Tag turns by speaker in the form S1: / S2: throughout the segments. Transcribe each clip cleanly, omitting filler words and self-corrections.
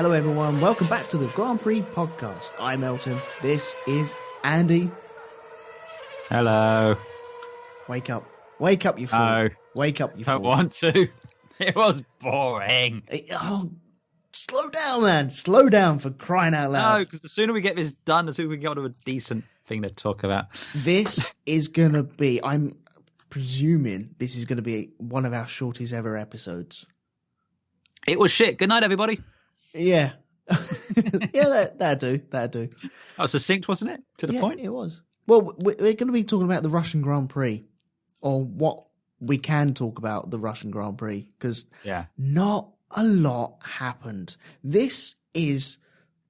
S1: Hello everyone, welcome back to the Grand Prix Podcast. I'm Elton, this is Andy.
S2: Hello.
S1: Wake up you fool.
S2: No.
S1: Wake up you fool.
S2: Don't want to. It was boring.
S1: Slow down man, slow down for crying out loud.
S2: No, because the sooner we get this done, the sooner we can get on to a decent thing to talk about.
S1: This is going to be, I'm presuming this is going to be one of our shortest ever episodes.
S2: It was shit. Good night, everybody.
S1: Yeah. Yeah, that'd do.
S2: That was succinct, wasn't it? To the point?
S1: It was. Well, we're going to be talking about the Russian Grand Prix, or what we can talk about the Russian Grand Prix, because not a lot happened. This is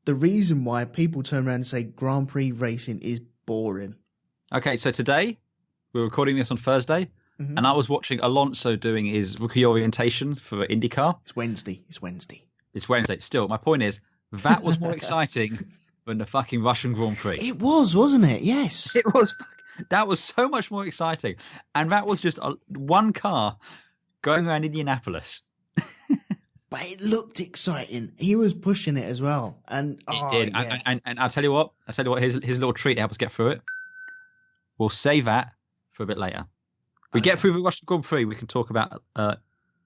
S1: the reason why people turn around and say Grand Prix racing is boring.
S2: Okay, so today, we're recording this on Thursday, and I was watching Alonso doing his rookie orientation for IndyCar.
S1: It's Wednesday.
S2: It's Wednesday. Still, my point is, that was more exciting than the fucking Russian Grand Prix.
S1: It was, wasn't it? Yes.
S2: It was. That was so much more exciting. And that was just one car going around Indianapolis.
S1: But it looked exciting. He was pushing it as well. And
S2: it did.
S1: Yeah.
S2: And I'll tell you what, here's his little treat to help us get through it. We'll save that for a bit later. We get through the Russian Grand Prix, we can talk about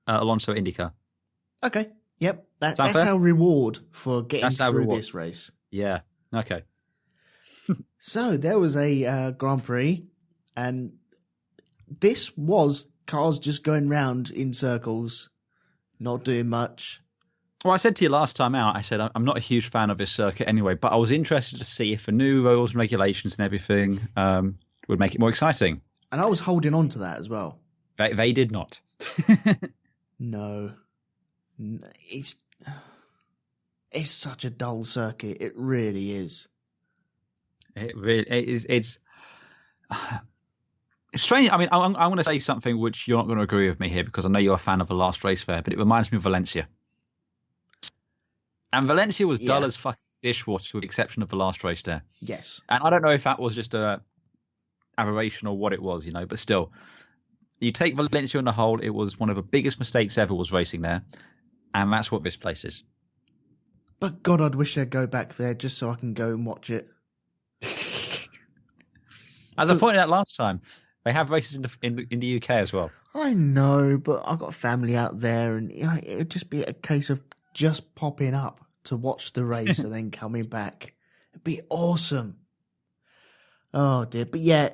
S2: Alonso IndyCar.
S1: Okay. Yep. That's our reward for getting through this race.
S2: Yeah. Okay.
S1: So there was a Grand Prix, and this was cars just going round in circles, not doing much.
S2: Well, I said to you last time out, I said I'm not a huge fan of this circuit anyway, but I was interested to see if the new rules and regulations and everything would make it more exciting.
S1: And I was holding on to that as well.
S2: They did not.
S1: No. It's such a dull circuit. It really is.
S2: It really is. It's strange. I mean, I'm going to say something which you're not going to agree with me here because I know you're a fan of the last race there, but it reminds me of Valencia. And Valencia was dull as fucking dishwater with the exception of the last race there.
S1: Yes.
S2: And I don't know if that was just a aberration or what it was, but still. You take Valencia on the whole, it was one of the biggest mistakes ever was racing there. And that's what this place is.
S1: But God, I'd wish they'd go back there just so I can go and watch it.
S2: As I pointed out last time, they have races in the UK as well.
S1: I know, but I've got family out there, and it would just be a case of just popping up to watch the race and then coming back. It'd be awesome. Oh dear, but yeah,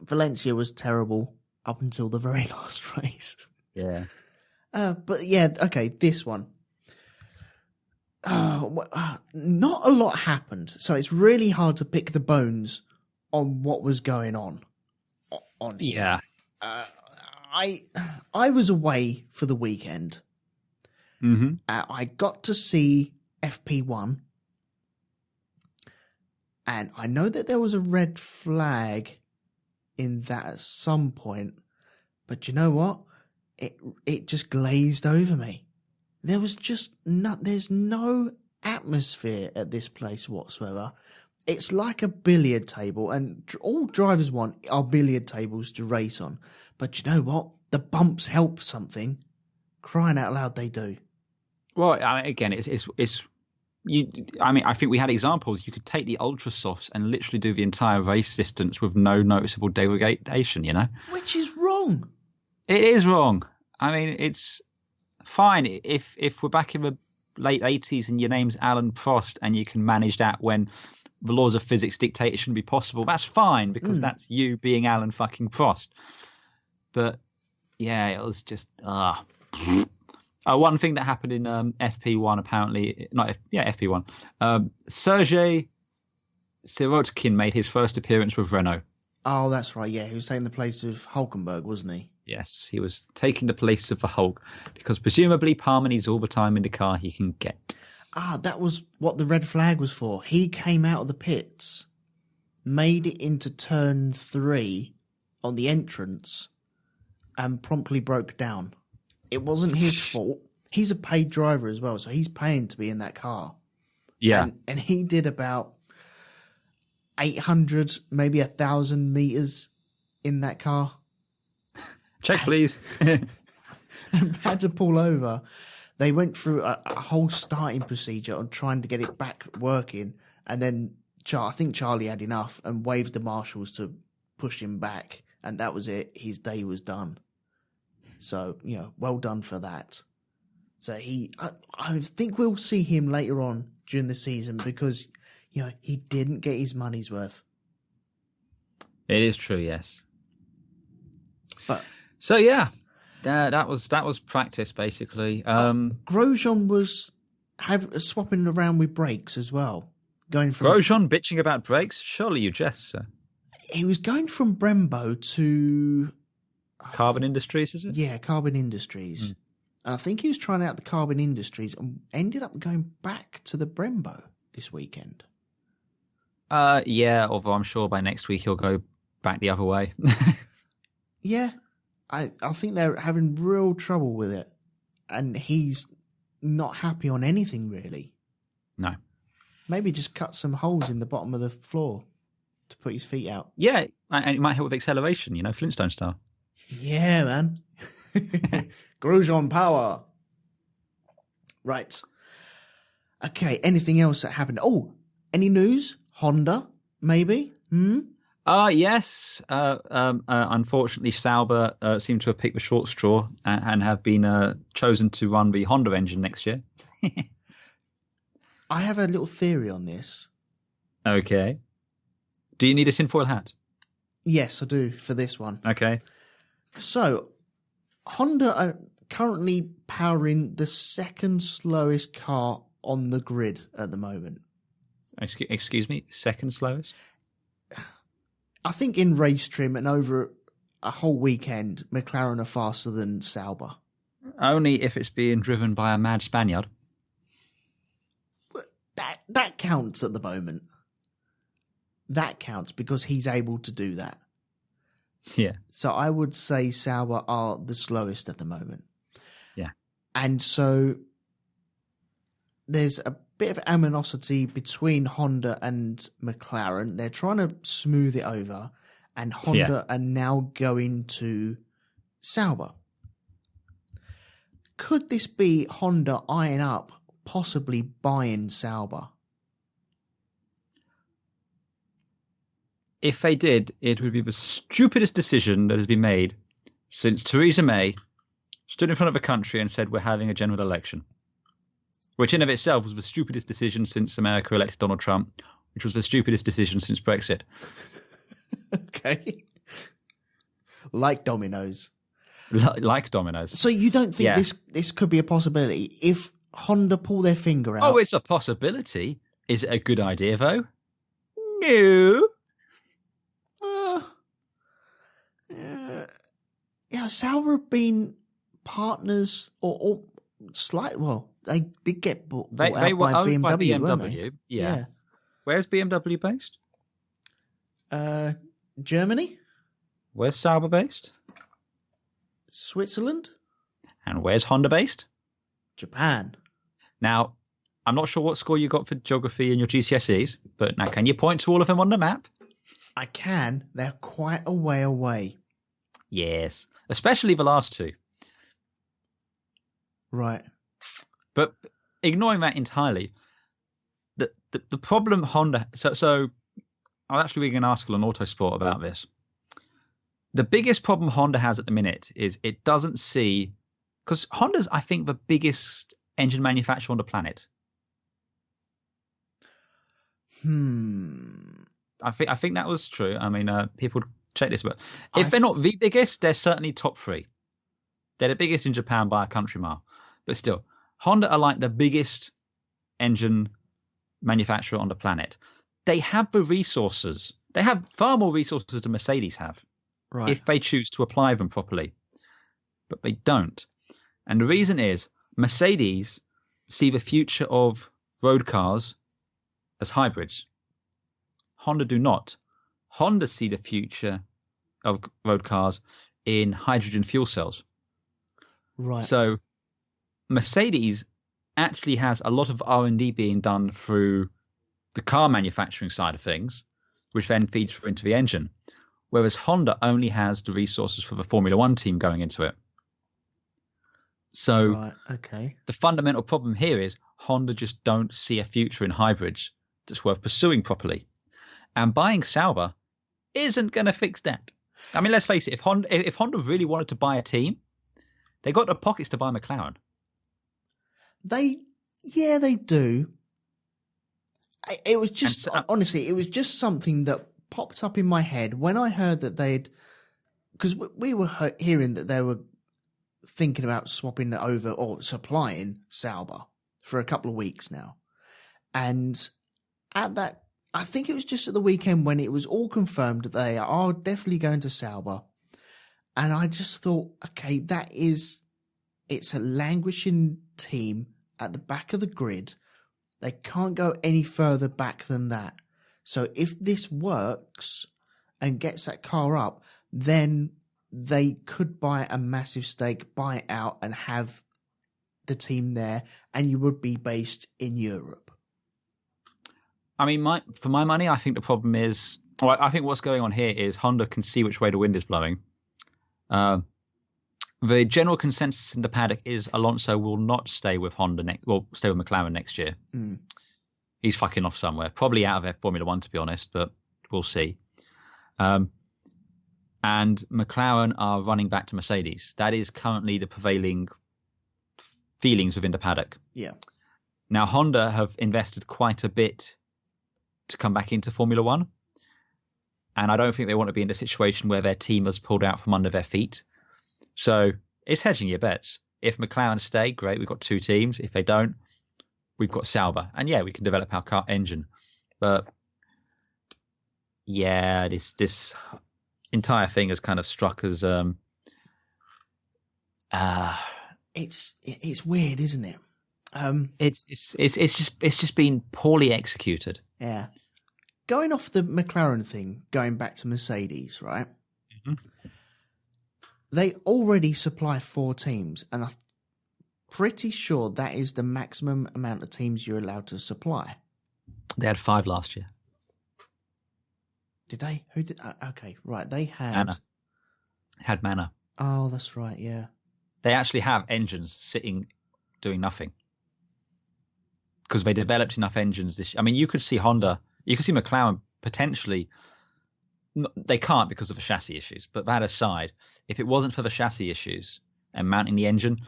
S1: Valencia was terrible up until the very last race.
S2: Yeah.
S1: But yeah, okay, this one. Not a lot happened, so it's really hard to pick the bones on what was going on here.
S2: Yeah.
S1: I was away for the weekend.
S2: Mm-hmm.
S1: I got to see FP1, and I know that there was a red flag in that at some point, but you know what? It just glazed over me. There was just there's no atmosphere at this place whatsoever. It's like a billiard table, and all drivers want are billiard tables to race on. But you know what? The bumps help something. Crying out loud, they do.
S2: Well, again, it's you. I mean, I think we had examples. You could take the ultra softs and literally do the entire race distance with no noticeable degradation.
S1: Which is wrong.
S2: It is wrong. I mean, it's fine if we're back in the late 80s and your name's Alan Prost and you can manage that when the laws of physics dictate it shouldn't be possible. That's fine because that's you being Alan fucking Prost. But yeah, it was just one thing that happened in FP1 apparently, FP1. Sergei Sirotkin made his first appearance with Renault.
S1: Oh, that's right. Yeah, he was taking the place of Hulkenberg, wasn't he?
S2: Yes, he was taking the place of the Hulk because presumably Palmer needs all the time in the car he can get.
S1: Ah, that was what the red flag was for. He came out of the pits, made it into turn 3 on the entrance, and promptly broke down. It wasn't his fault. He's a paid driver as well, so he's paying to be in that car.
S2: Yeah.
S1: And he did about 800, maybe 1,000 meters in that car.
S2: Check, please.
S1: And had to pull over. They went through a whole starting procedure on trying to get it back working, and then I think Charlie had enough and waved the marshals to push him back, and that was it. His day was done. So, well done for that. So I think we'll see him later on during the season because, he didn't get his money's worth.
S2: It is true, yes.
S1: But
S2: so yeah, that was practice basically.
S1: Grosjean was swapping around with brakes as well. Going from
S2: Grosjean bitching about brakes? Surely you jest, sir.
S1: He was going from Brembo to
S2: Carbon Industries, is it?
S1: Yeah, Carbon Industries. And I think he was trying out the Carbon Industries and ended up going back to the Brembo this weekend.
S2: Yeah, although I'm sure by next week he'll go back the other way.
S1: Yeah, I think they're having real trouble with it. And he's not happy on anything, really.
S2: No.
S1: Maybe just cut some holes in the bottom of the floor to put his feet out.
S2: Yeah, and it might help with acceleration, Flintstone style.
S1: Yeah, man. Grosjean power. Right. Okay, anything else that happened? Oh, any news? Honda, maybe?
S2: Yes. Unfortunately, Sauber seem to have picked the short straw and have been chosen to run the Honda engine next year.
S1: I have a little theory on this.
S2: Okay. Do you need a tinfoil hat?
S1: Yes, I do, for this one.
S2: Okay.
S1: So, Honda are currently powering the second slowest car on the grid at the moment.
S2: Excuse me? Second slowest?
S1: I think in race trim and over a whole weekend, McLaren are faster than Sauber.
S2: Only if it's being driven by a mad Spaniard.
S1: That counts at the moment. That counts because he's able to do that.
S2: Yeah.
S1: So I would say Sauber are the slowest at the moment.
S2: Yeah.
S1: And so there's a bit of animosity between Honda and McLaren. They're trying to smooth it over, and Honda are now going to Sauber. Could this be Honda eyeing up, possibly buying Sauber?
S2: If they did, it would be the stupidest decision that has been made since Theresa May stood in front of the country and said we're having a general election. Which in of itself was the stupidest decision since America elected Donald Trump, which was the stupidest decision since Brexit.
S1: Okay. Like dominoes.
S2: Like dominoes.
S1: So you don't think this could be a possibility? If Honda pull their finger out...
S2: Oh, it's a possibility. Is it a good idea, though? No.
S1: Sauber have been partners or slight. Well, they did get bought
S2: they
S1: out
S2: were
S1: by
S2: owned
S1: BMW,
S2: by
S1: weren't
S2: BMW.
S1: they?
S2: Yeah. Where's BMW based?
S1: Germany,
S2: Where's Sauber based?
S1: Switzerland,
S2: And where's Honda based?
S1: Japan.
S2: Now, I'm not sure what score you got for geography in your GCSEs, but now can you point to all of them on the map?
S1: I can. They're quite a way away.
S2: Yes, especially the last two.
S1: Right.
S2: But ignoring that entirely, the problem Honda... So I'm actually reading an article on Autosport about this. The biggest problem Honda has at the minute is it doesn't see... Because Honda's, I think, the biggest engine manufacturer on the planet. I think that was true. I mean, people check this, but if they're not the biggest, they're certainly top three. They're the biggest in Japan by a country mile. But still, Honda are like the biggest engine manufacturer on the planet. They have the resources. They have far more resources than Mercedes have,
S1: right,
S2: if they choose to apply them properly. But they don't. And the reason is Mercedes see the future of road cars as hybrids. Honda do not. Honda see the future of road cars in hydrogen fuel cells.
S1: Right.
S2: So Mercedes actually has a lot of R&D being done through the car manufacturing side of things, which then feeds through into the engine, whereas Honda only has the resources for the Formula One team going into it. So
S1: Right, okay.
S2: the fundamental problem here is Honda just don't see a future in hybrids that's worth pursuing properly. And buying Sauber isn't going to fix that. I mean, let's face it, if Honda really wanted to buy a team, they got the pockets to buy McLaren.
S1: They do. It was just, honestly, it was just something that popped up in my head when I heard that because we were hearing that they were thinking about swapping over or supplying Sauber for a couple of weeks now. And at that, I think it was just at the weekend when it was all confirmed that they are definitely going to Sauber. And I just thought, okay, it's a languishing team at the back of the grid. They can't go any further back than that. So if this works and gets that car up, then they could buy a massive stake, buy it out, and have the team there, and you would be based in Europe.
S2: I mean, for my money, I think the problem is, I think what's going on here is Honda can see which way the wind is blowing. The general consensus in the paddock is Alonso will not stay with stay with McLaren next year.
S1: Mm.
S2: He's fucking off somewhere, probably out of Formula One, to be honest, but we'll see. And McLaren are running back to Mercedes. That is currently the prevailing feelings within the paddock.
S1: Yeah.
S2: Now, Honda have invested quite a bit to come back into Formula One. And I don't think they want to be in a situation where their team has pulled out from under their feet. So it's hedging your bets. If McLaren stay, great, we've got two teams. If they don't, we've got Sauber. And yeah, we can develop our car engine. But yeah, this entire thing has kind of struck as
S1: it's weird, isn't it?
S2: It's just been poorly executed.
S1: Yeah. Going off the McLaren thing, going back to Mercedes, right?
S2: Mm-hmm.
S1: They already supply 4 teams, and I'm pretty sure that is the maximum amount of teams you're allowed to supply.
S2: They had 5 last year.
S1: Did they? Who did? Okay, right. They had
S2: Manor.
S1: Oh, that's right. Yeah.
S2: They actually have engines sitting doing nothing because they developed enough engines this year. I mean, you could see McLaren potentially. They can't because of the chassis issues. But that aside, if it wasn't for the chassis issues and mounting the engine,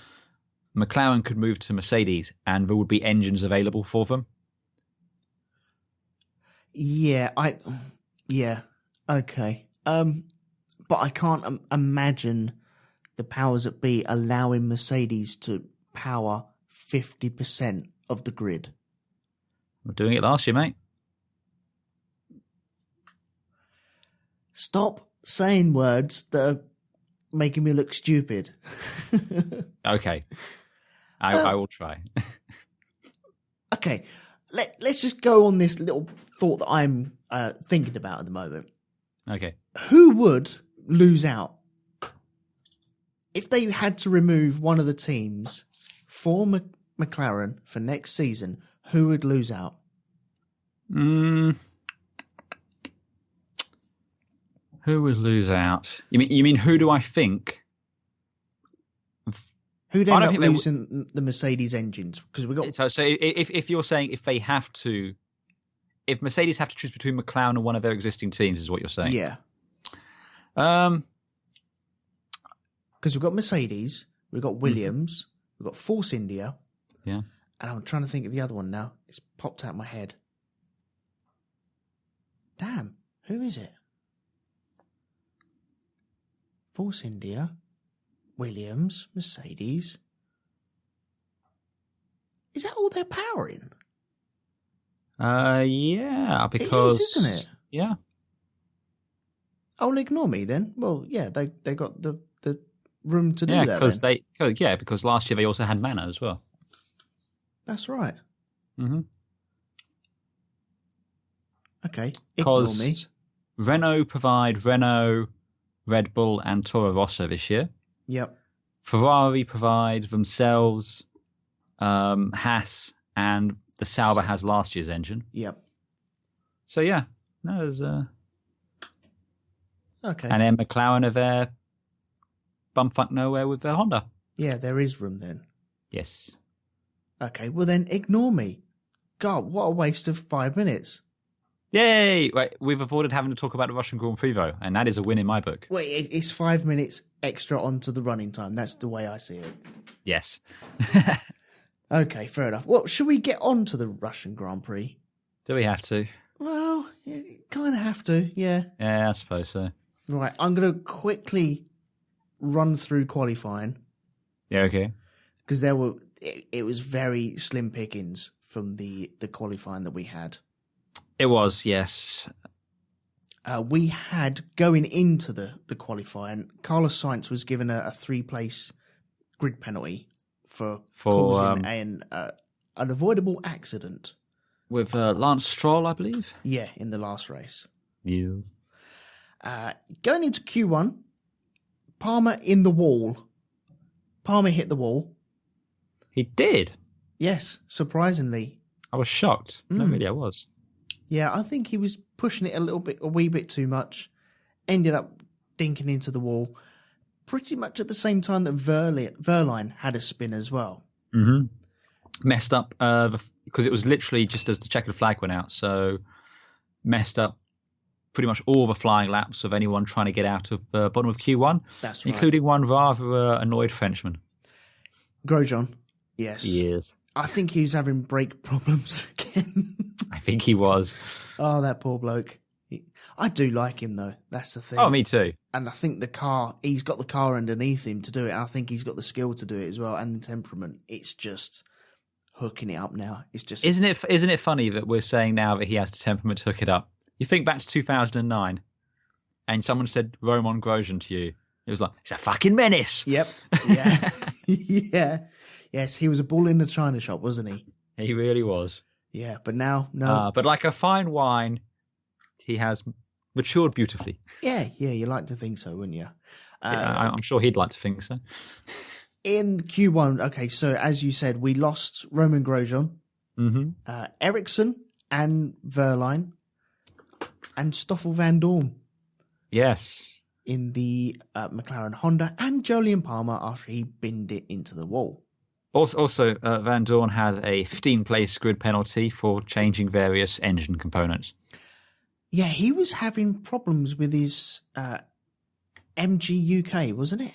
S2: McLaren could move to Mercedes and there would be engines available for them.
S1: Yeah, okay. But I can't imagine the powers that be allowing Mercedes to power 50% of the grid.
S2: We're doing it last year, mate.
S1: Stop saying words that are making me look stupid.
S2: Okay. I will try.
S1: Okay. Let's just go on this little thought that I'm thinking about at the moment.
S2: Okay.
S1: Who would lose out? If they had to remove one of the teams for McLaren for next season, who would lose out?
S2: Who would lose out? You mean who do I think?
S1: Who'd end up losing the Mercedes engines? Because we got
S2: so if you're saying if Mercedes have to choose between McLaren and one of their existing teams, is what you're saying?
S1: Yeah. Because we've got Mercedes, we've got Williams, we've got Force India.
S2: Yeah.
S1: And I'm trying to think of the other one now. It's popped out of my head. Damn, who is it? Force India, Williams, Mercedes. Is that all they're powering?
S2: Yeah, because
S1: it is, isn't it?
S2: Yeah.
S1: Oh, well, ignore me then. Well, yeah, they got the room to do that.
S2: Because last year they also had Manor as well.
S1: That's right.
S2: Mm-hmm.
S1: Okay, ignore me.
S2: Renault provide Renault, Red Bull and Toro Rosso this year.
S1: Yep.
S2: Ferrari provide themselves, Haas, and the Sauber has last year's engine.
S1: Yep.
S2: So yeah, no, there's
S1: okay.
S2: And then McLaren are there, bumfuck nowhere with their Honda.
S1: Yeah, there is room then.
S2: Yes.
S1: Okay, well then ignore me. God, what a waste of 5 minutes.
S2: Yay! Right, we've avoided having to talk about the Russian Grand Prix, though, and that is a win in my book.
S1: Wait, it's 5 minutes extra onto the running time. That's the way I see it.
S2: Yes.
S1: Okay, fair enough. Well, should we get on to the Russian Grand Prix?
S2: Do we have to?
S1: Well, you kind of have to, yeah.
S2: Yeah, I suppose so.
S1: Right, I'm going to quickly run through qualifying.
S2: Yeah, okay.
S1: Because it was very slim pickings from the qualifying that we had.
S2: It was, yes.
S1: We had, going into the qualifying, Carlos Sainz was given a 3-place grid penalty for causing an avoidable accident.
S2: With Lance Stroll, I believe?
S1: Yeah, in the last race.
S2: Yes.
S1: Going into Q1, Palmer in the wall. Palmer hit the wall.
S2: He did?
S1: Yes, surprisingly.
S2: I was shocked. No, really, I was.
S1: Yeah, I think he was pushing it a wee bit too much. Ended up dinking into the wall. Pretty much at the same time that Verline had a spin as well.
S2: Mm-hmm. Messed up because it was literally just as the checkered flag went out. So messed up pretty much all the flying laps of anyone trying to get out of the bottom of Q1.
S1: That's right.
S2: Including one rather annoyed Frenchman.
S1: Grosjean, yes.
S2: Yes.
S1: I think he was having brake problems again.
S2: I think he was.
S1: Oh, that poor bloke. I do like him, though. That's the thing.
S2: Oh, me too.
S1: And I think he's got the car underneath him to do it. I think he's got the skill to do it as well, and the temperament. It's just hooking it up now. It's just...
S2: Isn't it funny that we're saying now that he has the temperament to hook it up? You think back to 2009, and someone said Romain Grosjean to you. It was like, it's a fucking menace.
S1: Yep. Yeah. Yeah. Yes, he was a bull in the china shop, wasn't he?
S2: He really was.
S1: Yeah, but now, no.
S2: But like a fine wine, he has matured beautifully.
S1: Yeah, you like to think so, wouldn't you?
S2: Yeah, I'm sure he'd like to think so.
S1: In Q1, okay, so as you said, we lost Romain Grosjean, Ericsson and Verline, and Stoffel Van Dorn.
S2: Yes.
S1: In the McLaren Honda, and Jolyon Palmer after he binned it into the wall.
S2: Also, Van Dorn had a 15-place grid penalty for changing various engine components.
S1: Yeah, he was having problems with his MG UK, wasn't it?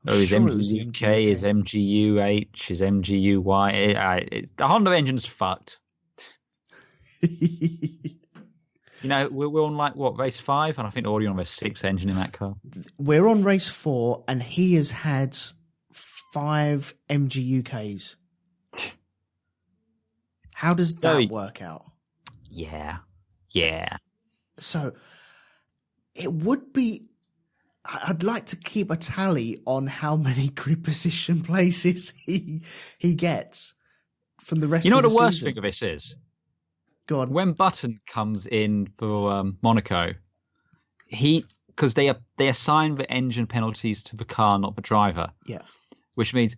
S2: His MG UK, his MGUH, his MGUY. The Honda engine's fucked. You know, we're on race 5? And I think they're already on race 6 engine in that car.
S1: We're on race 4, and he has had 5 MG UKs. How does that work out?
S2: Yeah.
S1: So, it would be... I'd like to keep a tally on how many grid position places he gets from the rest of the season.
S2: You know what the worst thing of this is?
S1: Go on.
S2: When Button comes in for Monaco, because they assign the engine penalties to the car, not the driver.
S1: Yeah.
S2: Which means,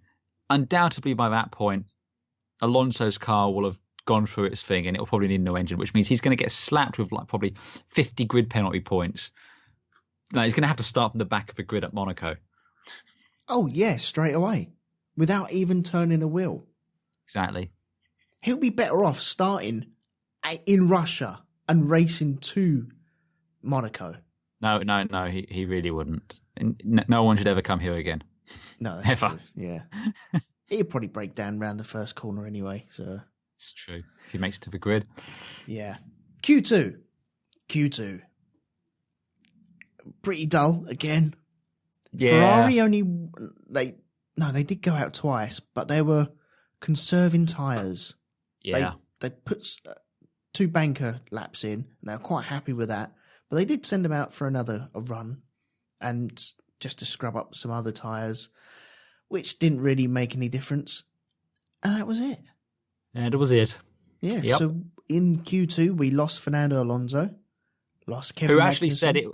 S2: undoubtedly by that point, Alonso's car will have gone through its thing and it'll probably need no engine, which means he's going to get slapped with probably 50 grid penalty points. No, he's going to have to start from the back of the grid at Monaco.
S1: Oh, yeah, straight away. Without even turning a wheel.
S2: Exactly.
S1: He'll be better off starting in Russia and racing to Monaco.
S2: No, he really wouldn't. No one should ever come here again.
S1: No, that's ever. True. Yeah. He'd probably break down around the first corner anyway. So
S2: it's true. If he makes it to the grid. Yeah.
S1: Q2. Pretty dull again.
S2: Yeah.
S1: Ferrari they did go out twice, but they were conserving tyres.
S2: Yeah.
S1: They put 2 banker laps in, and they were quite happy with that. But they did send them out for a run, and just to scrub up some other tyres, which didn't really make any difference. And that was it.
S2: And that was it.
S1: Yeah,
S2: yep.
S1: So in Q2, we lost Fernando Alonso, lost Kevin
S2: Who actually
S1: Magnussen.
S2: said it.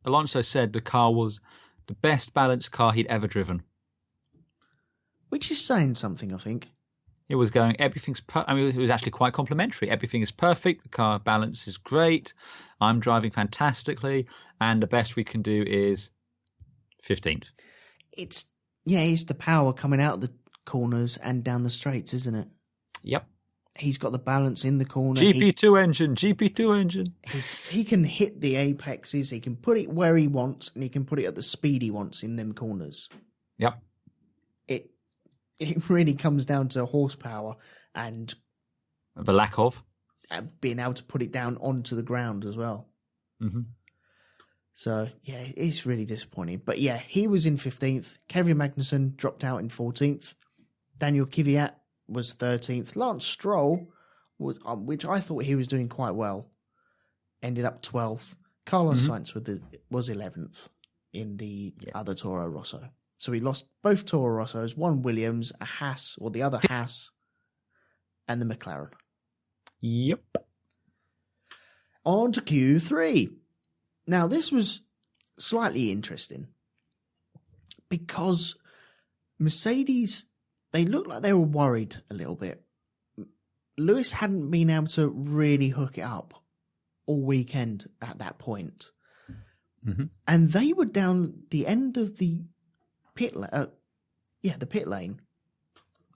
S2: Alonso said the car was the best balanced car he'd ever driven.
S1: Which is saying something, I think.
S2: It was going, it was actually quite complimentary. Everything is perfect. The car balance is great. I'm driving fantastically. And the best we can do is 15th.
S1: Yeah, it's the power coming out of the corners and down the straights, isn't it?
S2: Yep.
S1: He's got the balance in the corner.
S2: GP2 engine.
S1: He can hit the apexes. He can put it where he wants, and he can put it at the speed he wants in them corners.
S2: Yep.
S1: It really comes down to horsepower and
S2: the lack of
S1: being able to put it down onto the ground as well.
S2: Mm-hmm.
S1: So, yeah, it's really disappointing. But, yeah, he was in 15th. Kevin Magnussen dropped out in 14th. Daniel Kvyat was 13th. Lance Stroll, which I thought he was doing quite well, ended up 12th. Carlos Sainz was 11th in the other Toro Rosso. So we lost both Toro Rossos, one Williams, a Haas, or the other Haas, and the McLaren.
S2: Yep.
S1: On to Q3. Now, this was slightly interesting because Mercedes, they looked like they were worried a little bit. Lewis hadn't been able to really hook it up all weekend at that point. Mm-hmm. And they were down the end of the pit lane.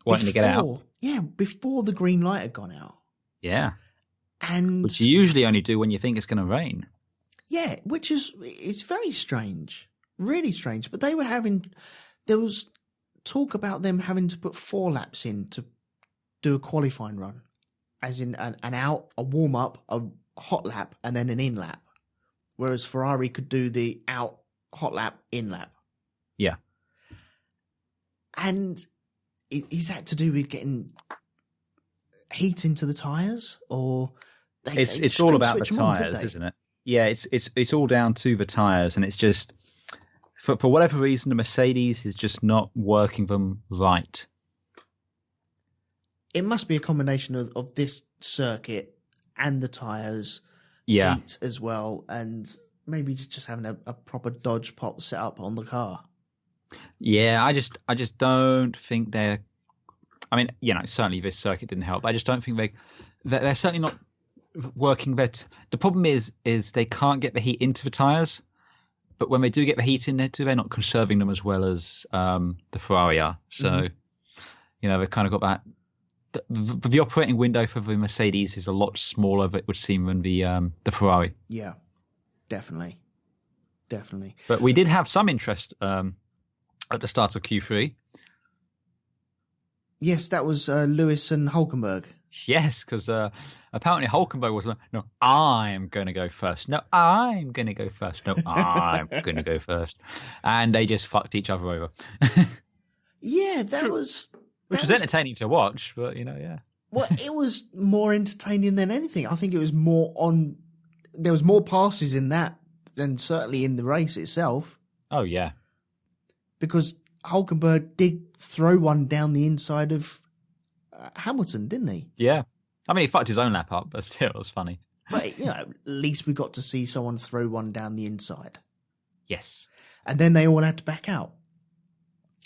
S2: Wanting to get out.
S1: Yeah, before the green light had gone out.
S2: Yeah.
S1: And
S2: which you usually only do when you think it's going to rain.
S1: Yeah, it's very strange. Really strange. But there was talk about them having to put 4 laps in to do a qualifying run. As in an out, a warm-up, a hot lap, and then an in-lap. Whereas Ferrari could do the out, hot lap, in-lap.
S2: Yeah.
S1: And is that to do with getting heat into the tyres? Or
S2: it's all about the tyres, isn't it? Yeah, it's all down to the tyres, and it's just for whatever reason the Mercedes is just not working them right.
S1: It must be a combination of this circuit and the tyres, heat as well, and maybe just having a proper Dodge pop set up on the car.
S2: Yeah, I just don't think they're. I mean, certainly this circuit didn't help. I just don't think they're certainly not working that. The problem is they can't get the heat into the tyres, but when they do get the heat in there too, they're not conserving them as well as the Ferrari are. So, they've kind of got that. The operating window for the Mercedes is a lot smaller, it would seem, than the Ferrari.
S1: Yeah, definitely.
S2: But we did have some interest at the start of Q3.
S1: Yes, that was Lewis and Hülkenberg.
S2: Yes, because apparently Hülkenberg was like, no, I'm going to go first. No, I'm going to go first. No, I'm going to go first. And they just fucked each other over.
S1: Yeah, that was
S2: entertaining to watch, but, yeah.
S1: Well, it was more entertaining than anything. I think it was there was more passes in that than certainly in the race itself.
S2: Oh, yeah.
S1: Because Hülkenberg did throw one down the inside of Hamilton, didn't he?
S2: Yeah. I mean, he fucked his own lap up, but still, it was funny.
S1: But, at least we got to see someone throw one down the inside.
S2: Yes.
S1: And then they all had to back out.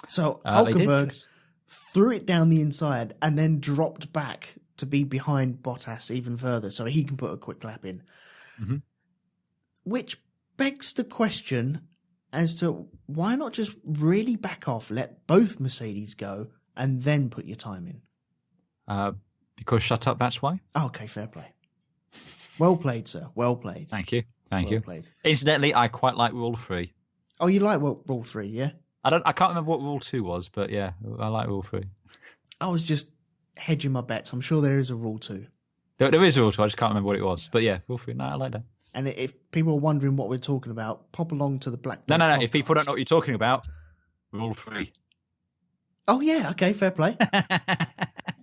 S1: So Hülkenberg threw it down the inside and then dropped back to be behind Bottas even further so he can put a quick lap in. Mm-hmm. Which begs the question as to why not just really back off, let both Mercedes go, and then put your time in?
S2: Because shut up, that's why.
S1: Okay, fair play. Well played, sir. Well played.
S2: Thank you. Thank
S1: well
S2: you.
S1: Played.
S2: Incidentally, I quite like Rule 3.
S1: Oh, you like Rule 3, yeah?
S2: I can't remember what Rule 2 was, but yeah, I like Rule 3.
S1: I was just hedging my bets. I'm sure there is a Rule 2.
S2: There is a Rule 2, I just can't remember what it was. But yeah, Rule 3, no, I like that.
S1: And if people are wondering what we're talking about, pop along to the Black
S2: No. If people don't know what you're talking about, Rule 3.
S1: Oh, yeah. Okay, fair play.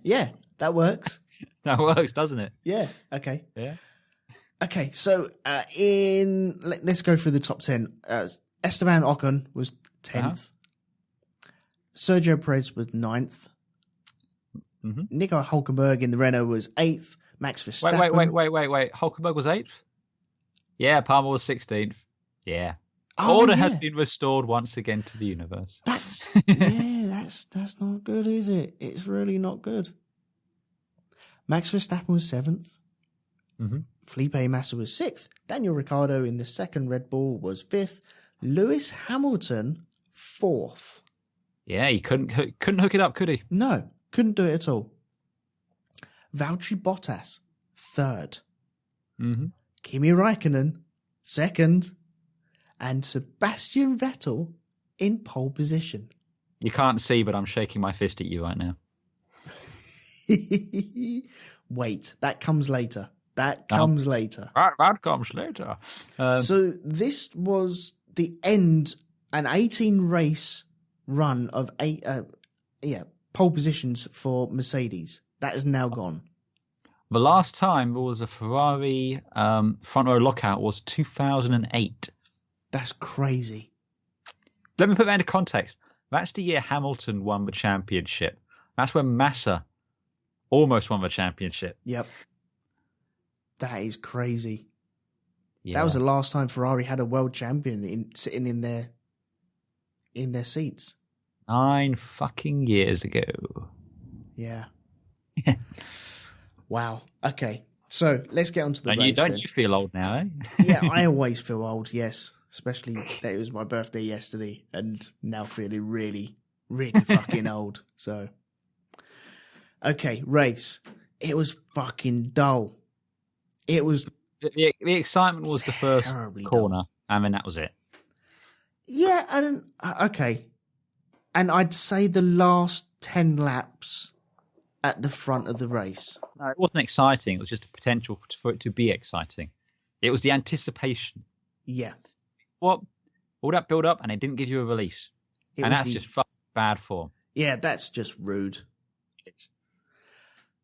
S1: Yeah, that works.
S2: That works, doesn't it?
S1: Yeah, okay.
S2: Yeah.
S1: Okay, so let's go through the top 10. Esteban Ocon was 10th. Uh-huh. Sergio Perez was 9th. Mm-hmm. Nico Hülkenberg in the Renault was 8th. Max Verstappen.
S2: Wait. Hülkenberg was 8th? Yeah, Palmer was 16th. Yeah.
S1: Oh,
S2: Order has been restored once again to the universe.
S1: That's not good, is it? It's really not good. Max Verstappen was 7th. Mm-hmm. Felipe Massa was 6th. Daniel Ricciardo in the second Red Bull was 5th. Lewis Hamilton, 4th.
S2: Yeah, he couldn't hook it up, could he?
S1: No, couldn't do it at all. Valtteri Bottas, third.
S2: Mm-hmm.
S1: Kimi Räikkönen, second. And Sebastian Vettel in pole position.
S2: You can't see, but I'm shaking my fist at you right now.
S1: Wait, that comes later. That comes later.
S2: That comes later.
S1: So this was the end, an 18 race run of pole positions for Mercedes. That is now gone.
S2: The last time there was a Ferrari front row lockout was 2008.
S1: That's crazy.
S2: Let me put that into context. That's the year Hamilton won the championship. That's when Massa almost won the championship.
S1: Yep. That is crazy.
S2: Yeah.
S1: That was the last time Ferrari had a world champion sitting in their seats.
S2: 9 fucking years ago.
S1: Yeah. Wow. Okay. So let's get on to the race.
S2: Don't you feel old now, eh?
S1: Yeah, I always feel old, yes. Especially that it was my birthday yesterday and now feeling really, really fucking old. So, okay, race. It was fucking dull. It was...
S2: The excitement was the first corner,
S1: dull.
S2: and then that was it.
S1: Yeah, okay. And I'd say the last 10 laps at the front of the race.
S2: No, it wasn't exciting. It was just the potential for it to be exciting. It was the anticipation.
S1: Yeah.
S2: All that build up, and it didn't give you a release. And that's just fucking bad form.
S1: Yeah, that's just rude.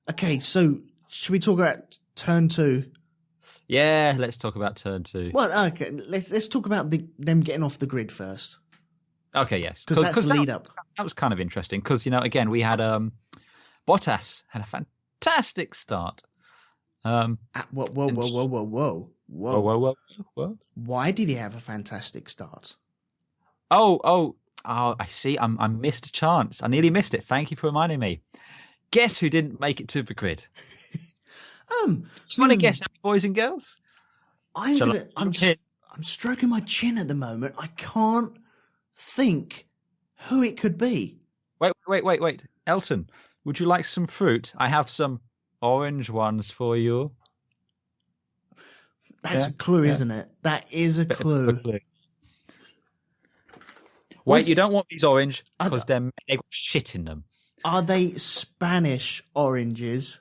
S1: Okay, so should we talk about turn 2?
S2: Yeah, let's talk about turn 2.
S1: Well, okay, let's talk about them getting off the grid first.
S2: Okay, yes.
S1: Because that's the lead up.
S2: That was kind of interesting because, again, we had Bottas had a fantastic start.
S1: Whoa. Why did he have a fantastic start?
S2: Oh, I see. I missed a chance. I nearly missed it. Thank you for reminding me. Guess who didn't make it to the grid? You want to guess, boys and girls?
S1: I'm stroking my chin at the moment. I can't think who it could be.
S2: Wait. Elton, would you like some fruit? I have some orange ones for you.
S1: That's a clue, isn't it? That is a clue.
S2: Wait, you don't want these orange because they've got shit in them.
S1: Are they Spanish oranges?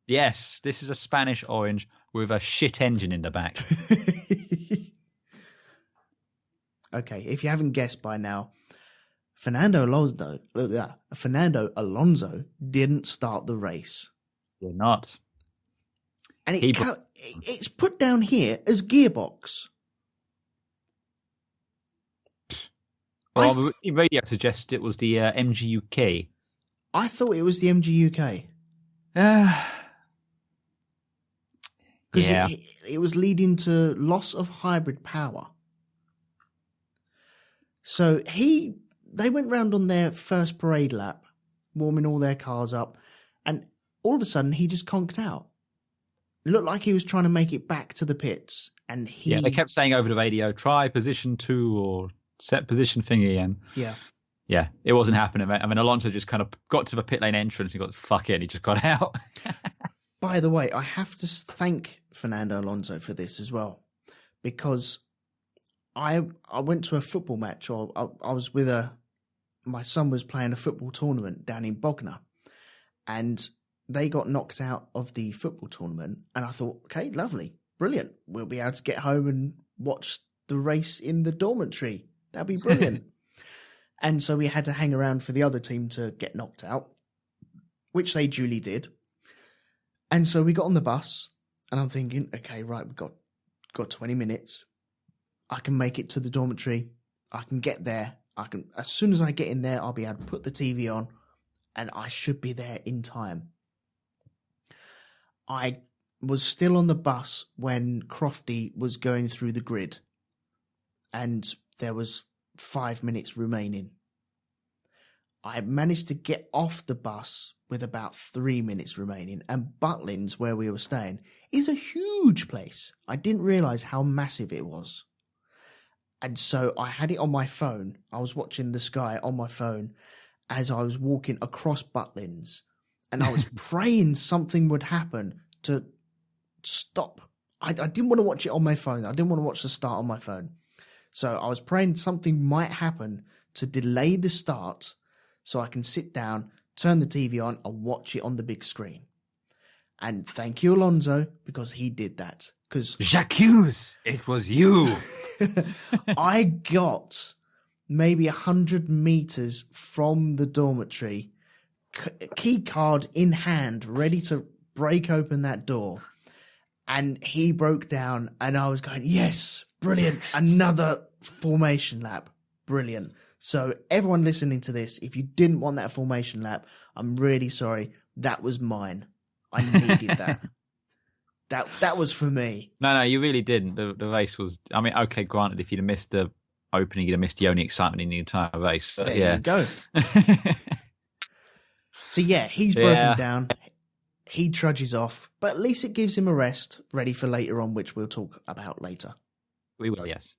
S2: Yes, this is a Spanish orange with a shit engine in the back.
S1: Okay, if you haven't guessed by now, Fernando Alonso didn't start the race.
S2: You're not.
S1: And it's put down here as gearbox.
S2: Well, the radio suggests it was the MGUK.
S1: I thought it was the MGUK. Because it was leading to loss of hybrid power. So they went round on their first parade lap, warming all their cars up, and all of a sudden he just conked out. It looked like he was trying to make it back to the pits, and they
S2: kept saying over the radio, try position 2 or set position thingy, and yeah, it wasn't happening. I mean, Alonso just kind of got to the pit lane entrance and got fuck it, and he just got out.
S1: By the way, I have to thank Fernando Alonso for this as well, because I went to a football match, or I was with my son was playing a football tournament down in Bognor, and they got knocked out of the football tournament, and I thought, okay, lovely, brilliant. We'll be able to get home and watch the race in the dormitory. That'd be brilliant. And so we had to hang around for the other team to get knocked out, which they duly did. And so we got on the bus, and I'm thinking, okay, right, we've got 20 minutes. I can make it to the dormitory. I can get there. As soon as I get in there, I'll be able to put the TV on, and I should be there in time. I was still on the bus when Crofty was going through the grid, and there was 5 minutes remaining. I managed to get off the bus with about 3 minutes remaining, and Butlins, where we were staying, is a huge place. I didn't realise how massive it was. And so I had it on my phone. I was watching the sky on my phone as I was walking across Butlins. And I was praying something would happen to stop. I didn't want to watch it on my phone. I didn't want to watch the start on my phone. So I was praying something might happen to delay the start so I can sit down, turn the TV on and watch it on the big screen. And thank you, Alonso, because he did that. Because
S2: Jacques, it was you.
S1: I got maybe 100 meters from the dormitory, key card in hand, ready to break open that door. And he broke down and I was going, yes, brilliant. Another formation lap. Brilliant. So everyone listening to this, if you didn't want that formation lap, I'm really sorry. That was mine. I needed that. That was for me.
S2: No, you really didn't. The race was, I mean, okay, granted, if you'd have missed the opening, you'd have missed the only excitement in the entire race. But
S1: there
S2: yeah.
S1: you go. So yeah, he's broken down. He trudges off, but at least it gives him a rest, ready for later on, which we'll talk about later.
S2: We will, yes.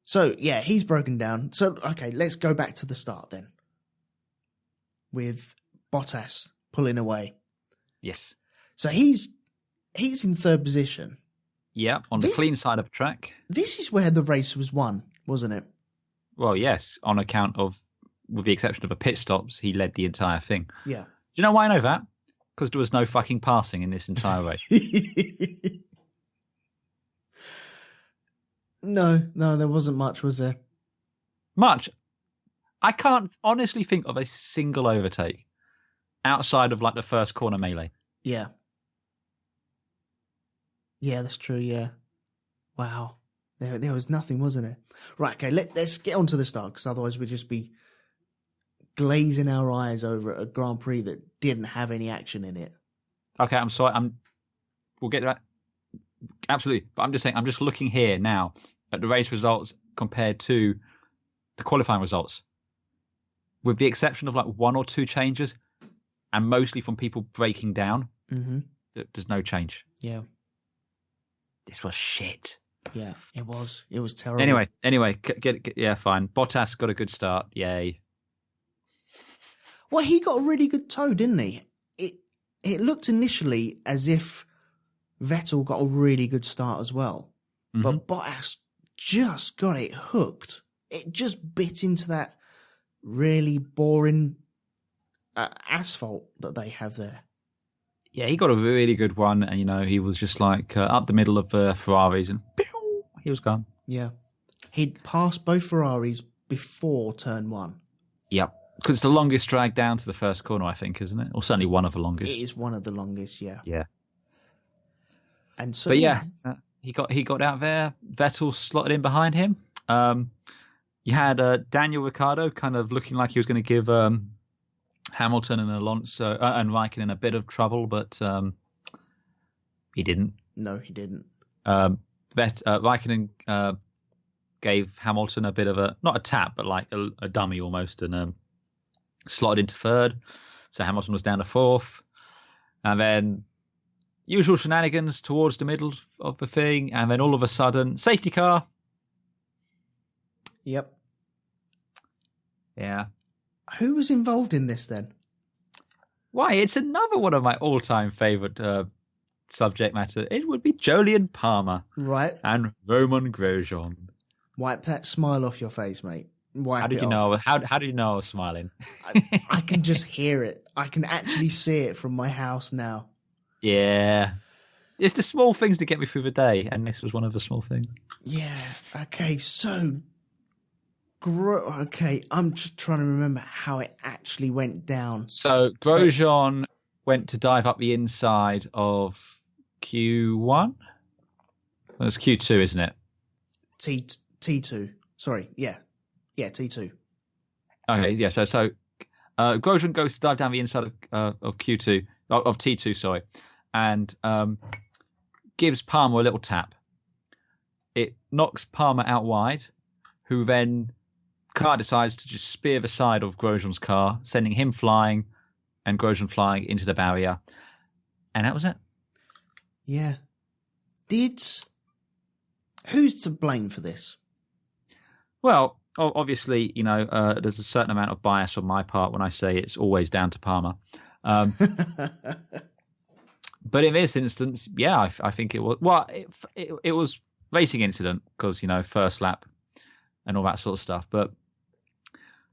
S1: So yeah, he's broken down. So, okay, let's go back to the start then. With Bottas pulling away.
S2: Yes.
S1: So he's in third position.
S2: Yeah, on the clean side of the track.
S1: This is where the race was won, wasn't it?
S2: Well, yes, on account of, with the exception of a pit stops, he led the entire thing.
S1: Yeah.
S2: Do you know why I know that? Because there was no fucking passing in this entire race.
S1: No, there wasn't much, was there?
S2: Much. I can't honestly think of a single overtake outside of like the first corner melee.
S1: Yeah. Yeah, that's true, yeah. Wow. There was nothing, wasn't it? Right, okay, let's get on to the start, because otherwise we'd just be glazing our eyes over a Grand Prix that didn't have any action in it.
S2: Okay, I'm sorry. We'll get to that. Absolutely. But I'm just saying, I'm just looking here now at the race results compared to the qualifying results. With the exception of like one or two changes, and mostly from people breaking down, there's no change.
S1: Yeah.
S2: This was shit.
S1: Yeah, it was. It was terrible.
S2: Anyway, yeah, fine. Bottas got a good start. Yay.
S1: Well, he got a really good toe, didn't he? It looked initially as if Vettel got a really good start as well. But Bottas just got it hooked. It just bit into that really boring asphalt that they have there.
S2: Yeah, he got a really good one, and he was just like up the middle of Ferraris, and pew, he was gone.
S1: Yeah, he'd passed both Ferraris before turn one.
S2: Yep, because it's the longest drag down to the first corner, I think, isn't it? Or certainly one of the longest.
S1: It is one of the longest, yeah.
S2: Yeah.
S1: And so,
S2: but yeah, he got out there. Vettel slotted in behind him. You had Daniel Ricciardo kind of looking like he was going to give Hamilton and Alonso and Raikkonen a bit of trouble, but he didn't.
S1: No, he didn't.
S2: Raikkonen gave Hamilton a bit of not a tap, but like a dummy almost, and slotted into third. So Hamilton was down to fourth. And then usual shenanigans towards the middle of the thing. And then all of a sudden, safety car.
S1: Yep.
S2: Yeah.
S1: Who was involved in this then?
S2: Why, it's another one of my all-time favourite subject matter. It would be Jolyon Palmer.
S1: Right.
S2: And Romain Grosjean.
S1: Wipe that smile off your face, mate.
S2: How did you know? How did you know I was smiling?
S1: I can just hear it. I can actually see it from my house now.
S2: Yeah. It's the small things that get me through the day, and this was one of the small things.
S1: Yeah. Okay, so... Okay, I'm just trying to remember how it actually went down.
S2: So Grosjean went to dive up the inside of Q1? Well, it's Q2, isn't it?
S1: T2. Sorry, yeah. Yeah, T2.
S2: Okay, yeah, so Grosjean goes to dive down the inside of Q2, of T2, sorry, and gives Palmer a little tap. It knocks Palmer out wide, who then... car decides to just spear the side of Grosjean's car, sending him flying and Grosjean flying into the barrier. And that was it.
S1: Yeah. Who's to blame for this?
S2: Well, obviously, there's a certain amount of bias on my part when I say it's always down to Palmer. But in this instance, yeah, I think it was. Well, it was racing incident because first lap and all that sort of stuff. But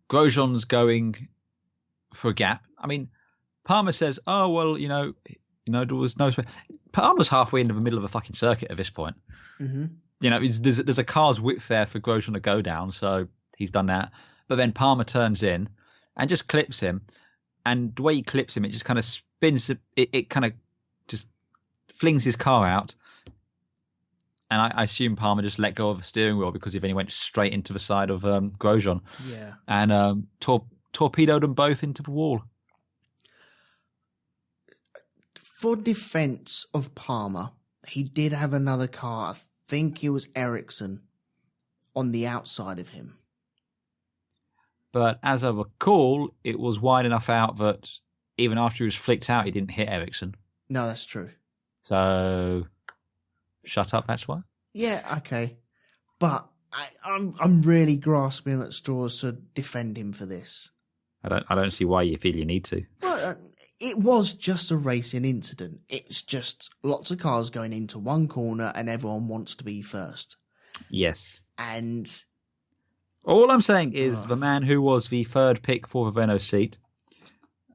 S2: Grosjean's going for a gap. I mean, Palmer says, "Oh well, there was no." Palmer's halfway into the middle of a fucking circuit at this point.
S1: Mm-hmm.
S2: There's a car's width there for Grosjean to go down, so he's done that. But then Palmer turns in and just clips him, and the way he clips him, it just kind of spins. It kind of just flings his car out, and I assume Palmer just let go of the steering wheel because then he went straight into the side of Grosjean, and torpedoed them both into the wall.
S1: For defence of Palmer, he did have another car. I think it was Ericsson on the outside of him.
S2: But as I recall, it was wide enough out that even after he was flicked out, he didn't hit Ericsson.
S1: No, that's true.
S2: So, shut up, that's why.
S1: Yeah, okay. But I'm really grasping at straws to defend him for this.
S2: I don't see why you feel you need to.
S1: Well, it was just a racing incident. It's just lots of cars going into one corner and everyone wants to be first.
S2: Yes.
S1: And
S2: all I'm saying is the man who was the third pick for the Renault seat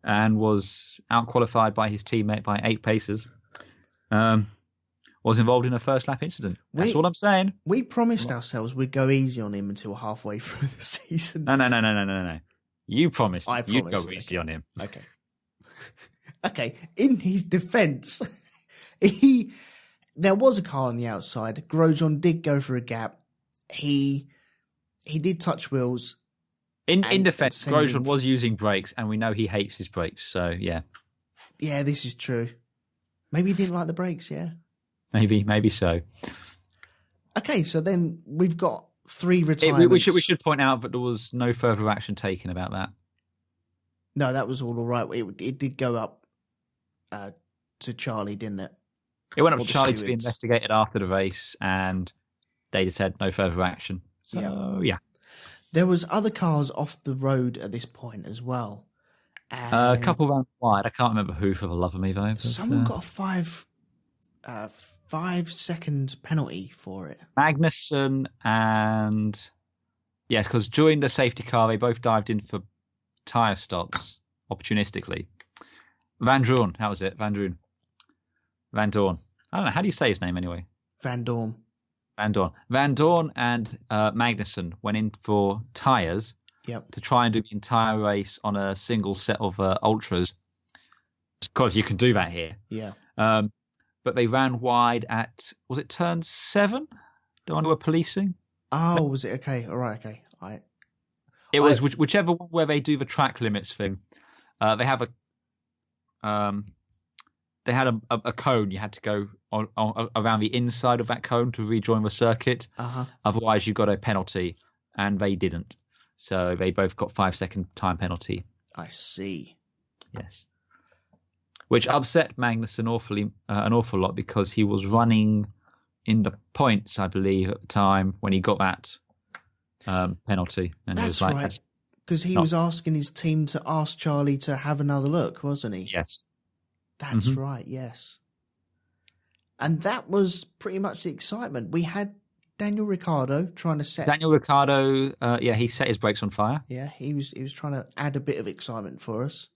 S2: and was out-qualified by his teammate by 8 paces was involved in a first lap incident. That's all I'm saying.
S1: We promised ourselves we'd go easy on him until halfway through the season.
S2: No. You promised
S1: I
S2: you'd
S1: promised,
S2: go easy on him.
S1: Okay. Okay, in his defence, there was a car on the outside. Grosjean did go for a gap. He did touch wheels.
S2: In defence, Grosjean was using brakes, and we know he hates his brakes, so yeah.
S1: Yeah, this is true. Maybe he didn't like the brakes, yeah.
S2: Maybe so.
S1: Okay, so then we've got 3 retirements.
S2: We should point out that there was no further action taken about that.
S1: No, that was all right. It did go up to Charlie, didn't it?
S2: It went up to Charlie to be investigated after the race, and they just said no further action. So, yeah.
S1: There was other cars off the road at this point as well.
S2: A couple rounds wide. I can't remember who for the love of me, though. But,
S1: someone got a 5-second penalty for it.
S2: Magnussen and... Yes, because during the safety car, they both dived in for tyre stops opportunistically. Van Dorn, how was it? Van Dorn. I don't know. How do you say his name anyway?
S1: Van Dorn.
S2: Van Dorn and Magnussen went in for tyres to try and do the entire race on a single set of ultras. Because you can do that here.
S1: Yeah.
S2: But they ran wide at, was it turn 7? The one they were policing?
S1: Oh, was it? Okay. All right. Okay.
S2: It was whichever one where they do the track limits thing. They have a cone. You had to go on around the inside of that cone to rejoin the circuit. Otherwise, you got a penalty, and they didn't. So they both got 5-second time penalty.
S1: I see.
S2: Yes, which upset Magnus an awful lot because he was running in the points, I believe, at the time when he got that penalty. And
S1: That's
S2: he was
S1: right. Because he was asking his team to ask Charlie to have another look, wasn't he?
S2: Yes.
S1: That's right, yes. And that was pretty much the excitement. We had Daniel Ricciardo trying to set...
S2: Daniel Ricciardo, he set his brakes on fire.
S1: Yeah, he was trying to add a bit of excitement for us.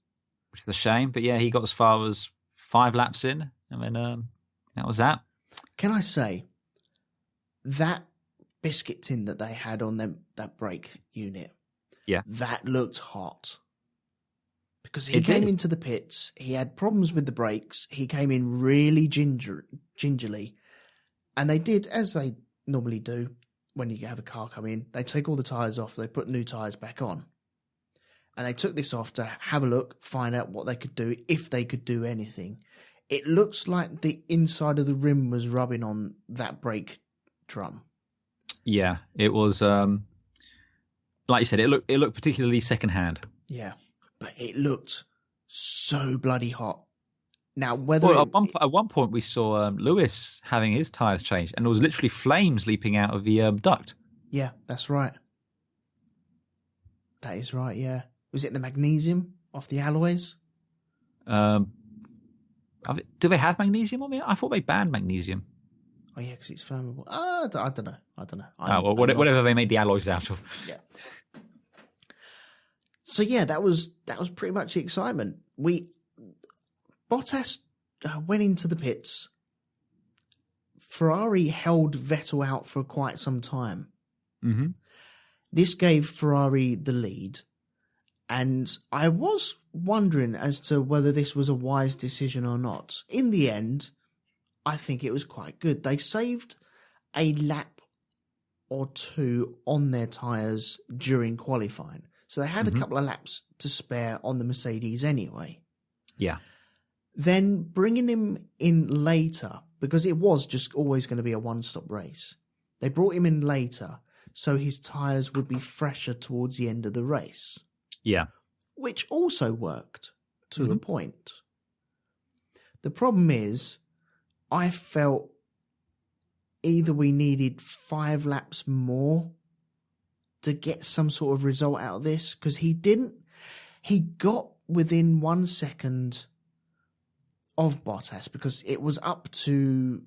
S2: Which is a shame, but yeah, he got as far as 5 laps in, and then that was that.
S1: Can I say, that biscuit tin that they had on that brake unit, that looked hot. Because he came into the pits, he had problems with the brakes, he came in really gingerly, and they did, as they normally do when you have a car come in, they take all the tyres off, they put new tyres back on. And they took this off to have a look, find out what they could do, if they could do anything. It looks like the inside of the rim was rubbing on that brake drum. Yeah,
S2: it was, like you said, it looked particularly secondhand.
S1: Yeah. But it looked so bloody hot. Now,
S2: at one point we saw Lewis having his tyres changed, and there was literally flames leaping out of the duct.
S1: Yeah, that's right. That is right, yeah. Was it the magnesium off the alloys?
S2: Do they have magnesium on it? I thought they banned magnesium.
S1: Oh, yeah, because it's flammable. I don't know.
S2: Whatever they made the alloys out of.
S1: Yeah. So, yeah, that was pretty much the excitement. Bottas went into the pits. Ferrari held Vettel out for quite some time.
S2: Mm-hmm.
S1: This gave Ferrari the lead. And I was wondering as to whether this was a wise decision or not. In the end, I think it was quite good. They saved a lap or two on their tyres during qualifying. So they had a couple of laps to spare on the Mercedes anyway.
S2: Yeah.
S1: Then bringing him in later, because it was just always going to be a one-stop race. They brought him in later so his tyres would be fresher towards the end of the race.
S2: Yeah.
S1: Which also worked to a point. The problem is, I felt either we needed 5 laps more to get some sort of result out of this, because he got within 1 second of Bottas, because it was up to,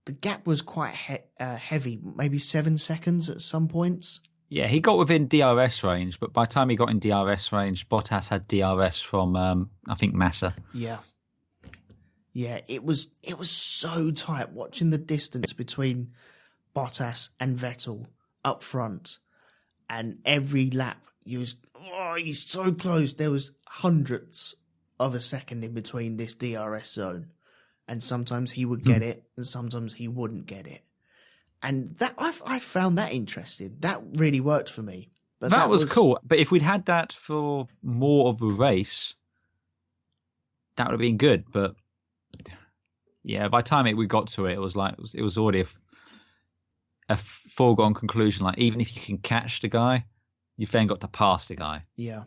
S1: the gap was quite heavy, maybe 7 seconds at some points.
S2: Yeah, he got within DRS range, but by the time he got in DRS range, Bottas had DRS from, I think, Massa.
S1: Yeah. Yeah, it was so tight watching the distance between Bottas and Vettel up front, and every lap he's so close. There was hundredths of a second in between this DRS zone, and sometimes he would get it, and sometimes he wouldn't get it. And that I found that interesting. That really worked for me. But
S2: that was cool. But if we'd had that for more of a race, that would have been good. But yeah, by the time we got to it, it was already a foregone conclusion. Like, even if you can catch the guy, you've then got to pass the guy.
S1: Yeah.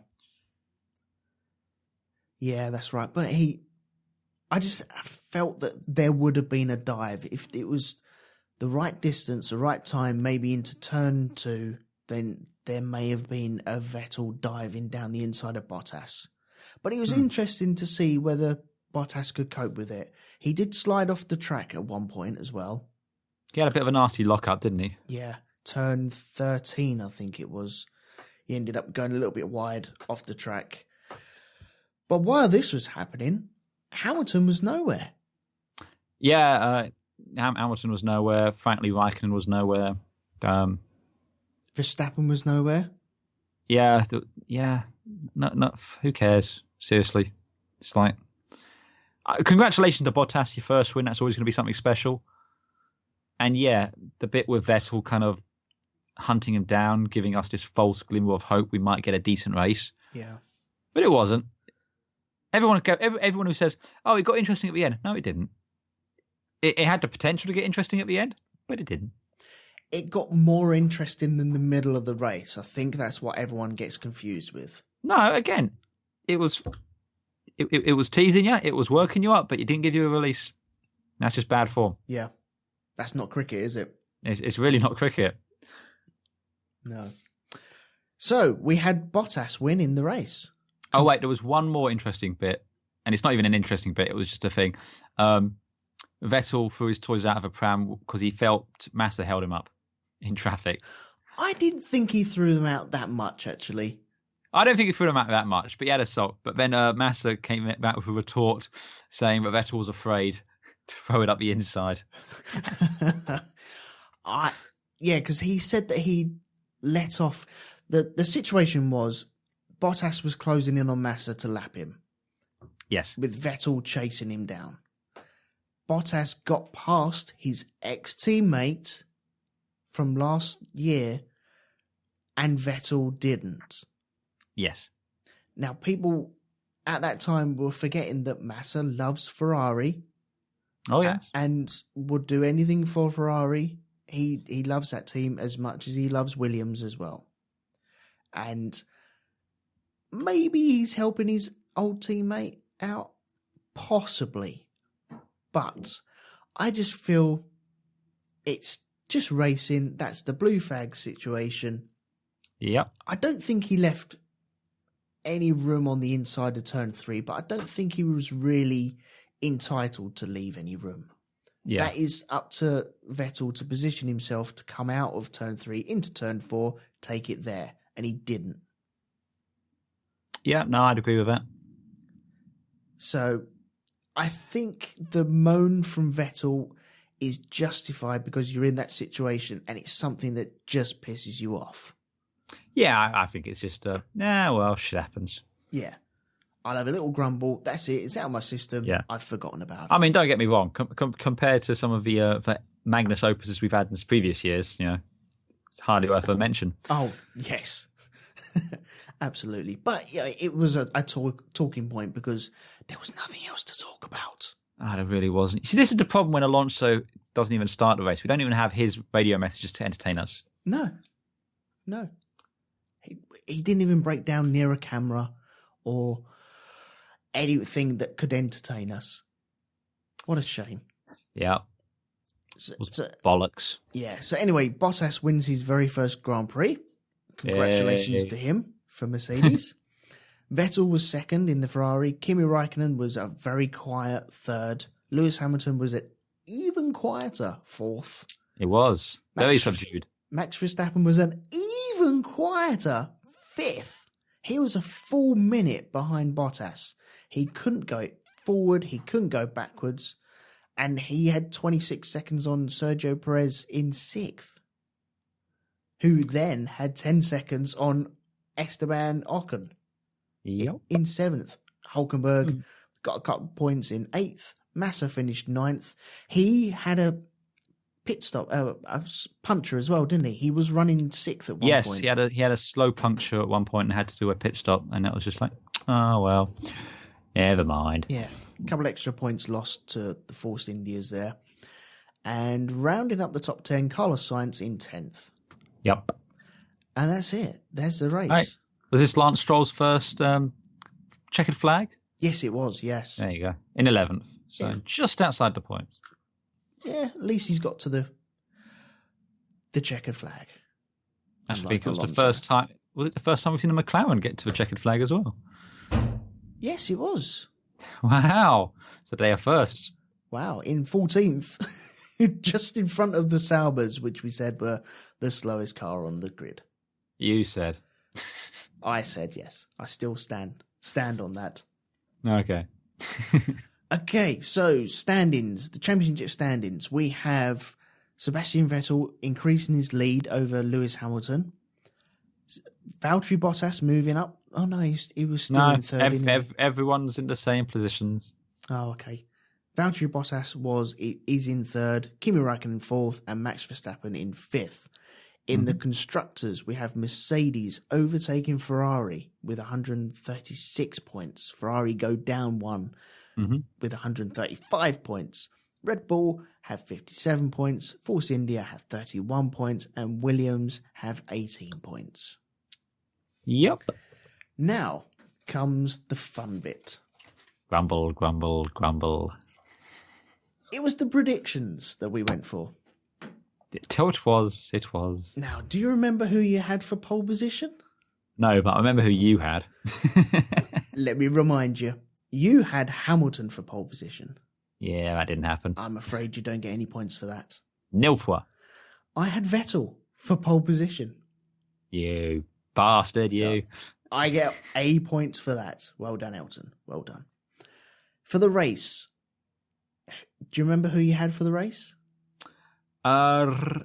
S1: Yeah, that's right. But I just felt that there would have been a dive if it was the right distance, the right time, maybe into turn 2, then there may have been a Vettel diving down the inside of Bottas. But it was interesting to see whether Bottas could cope with it. He did slide off the track at one point as well.
S2: He had a bit of a nasty lock-up, didn't he?
S1: Yeah, turn 13, I think it was. He ended up going a little bit wide off the track. But while this was happening, Hamilton was nowhere.
S2: Yeah, Hamilton was nowhere. Frankly, Raikkonen was nowhere.
S1: Verstappen was nowhere.
S2: Yeah, no, who cares? Seriously. It's like, congratulations to Bottas, your first win. That's always going to be something special. And yeah, the bit with Vettel kind of hunting him down, giving us this false glimmer of hope we might get a decent race.
S1: Yeah. But
S2: it wasn't. Everyone who says, oh, it got interesting at the end. No, it didn't. It had the potential to get interesting at the end, but it didn't.
S1: It got more interesting than the middle of the race. I think that's what everyone gets confused with.
S2: No, again, it was teasing you, it was working you up, but it didn't give you a release. That's just bad form.
S1: Yeah. That's not cricket, is it?
S2: It's really not cricket.
S1: No. So, we had Bottas win in the race.
S2: Oh, wait, there was one more interesting bit, and it's not even an interesting bit, it was just a thing. Vettel threw his toys out of a pram because he felt Massa held him up in traffic.
S1: I didn't think he threw them out that much, actually.
S2: I don't think he threw them out that much, but he had a sock. But then Massa came back with a retort saying that Vettel was afraid to throw it up the inside.
S1: Yeah, because he said that he let off... The situation was Bottas was closing in on Massa to lap him.
S2: Yes.
S1: With Vettel chasing him down. Bottas got past his ex-teammate from last year and Vettel didn't.
S2: Yes.
S1: Now, people at that time were forgetting that Massa loves Ferrari.
S2: Oh, yes.
S1: And would do anything for Ferrari. He loves that team as much as he loves Williams as well. And maybe he's helping his old teammate out. Possibly. But I just feel it's just racing. That's the blue flag situation.
S2: Yep.
S1: I don't think he left any room on the inside of turn 3, but I don't think he was really entitled to leave any room.
S2: Yeah.
S1: That is up to Vettel to position himself to come out of turn 3 into turn 4, take it there, and he didn't.
S2: Yeah, no, I'd agree with that.
S1: So I think the moan from Vettel is justified because you're in that situation and it's something that just pisses you off.
S2: Yeah, I think it's just shit happens.
S1: Yeah. I'll have a little grumble. That's it. It's out of my system.
S2: Yeah.
S1: I've forgotten about it.
S2: I mean, don't get me wrong. Compared to some of the Magnus opuses we've had in previous years, it's hardly worth a mention.
S1: Oh, yes. Absolutely. But yeah, it was a talking point because there was nothing else to talk about.
S2: Oh, there really wasn't. See, this is the problem when Alonso doesn't even start the race. We don't even have his radio messages to entertain us.
S1: No. He didn't even break down near a camera or anything that could entertain us. What a shame.
S2: Yeah.
S1: So,
S2: bollocks.
S1: Yeah. So anyway, Bottas wins his very first Grand Prix. Congratulations to him for Mercedes. Vettel was second in the Ferrari. Kimi Räikkönen was a very quiet third. Lewis Hamilton was an even quieter fourth.
S2: It was. Very subdued.
S1: Max Verstappen was an even quieter fifth. He was a full minute behind Bottas. He couldn't go forward. He couldn't go backwards. And he had 26 seconds on Sergio Perez in sixth, who then had 10 seconds on Esteban Ocon in seventh. Hulkenberg got a couple of points in eighth. Massa finished ninth. He had a pit stop, a puncture as well, didn't he? He was running sixth at one point.
S2: Yes, he had a slow puncture at one point and had to do a pit stop, and that was just like, oh well, never mind.
S1: Yeah, a couple extra points lost to the Forced Indias there. And rounding up the top 10, Carlos Sainz in 10th.
S2: Yep.
S1: And that's it. There's the race.
S2: Right. Was this Lance Stroll's first checkered flag?
S1: Yes, it was, yes.
S2: There you go. In 11th. So just outside the points.
S1: Yeah, at least he's got to the checkered flag.
S2: I think it was the first time. Was it the first time we've seen a McLaren get to a checkered flag as well?
S1: Yes, it was.
S2: Wow. It's a day of firsts.
S1: Wow, in 14th. Just in front of the Saubers, which we said were the slowest car on the grid.
S2: You said.
S1: I said yes. I still stand on that.
S2: Okay.
S1: Okay, so standings, the championship standings. We have Sebastian Vettel increasing his lead over Lewis Hamilton. Valtteri Bottas moving up. Oh no, he was still in third.
S2: Everyone's in the same positions.
S1: Oh, okay. Valtteri Bottas is in third, Kimi Räikkönen in fourth, and Max Verstappen in fifth. In the constructors, we have Mercedes overtaking Ferrari with 136 points. Ferrari go down one with 135 points. Red Bull have 57 points, Force India have 31 points, and Williams have 18 points.
S2: Yep.
S1: Now comes the fun bit.
S2: Grumble, grumble, grumble.
S1: It was the predictions that we went for.
S2: It was.
S1: Now, do you remember who you had for pole position?
S2: No, but I remember who you had.
S1: Let me remind you. You had Hamilton for pole position.
S2: Yeah, that didn't happen.
S1: I'm afraid you don't get any points for that.
S2: Nil point.
S1: I had Vettel for pole position.
S2: You bastard, you.
S1: So I get a point for that. Well done, Elton. Well done. For the race, do you remember who you had for the race?
S2: I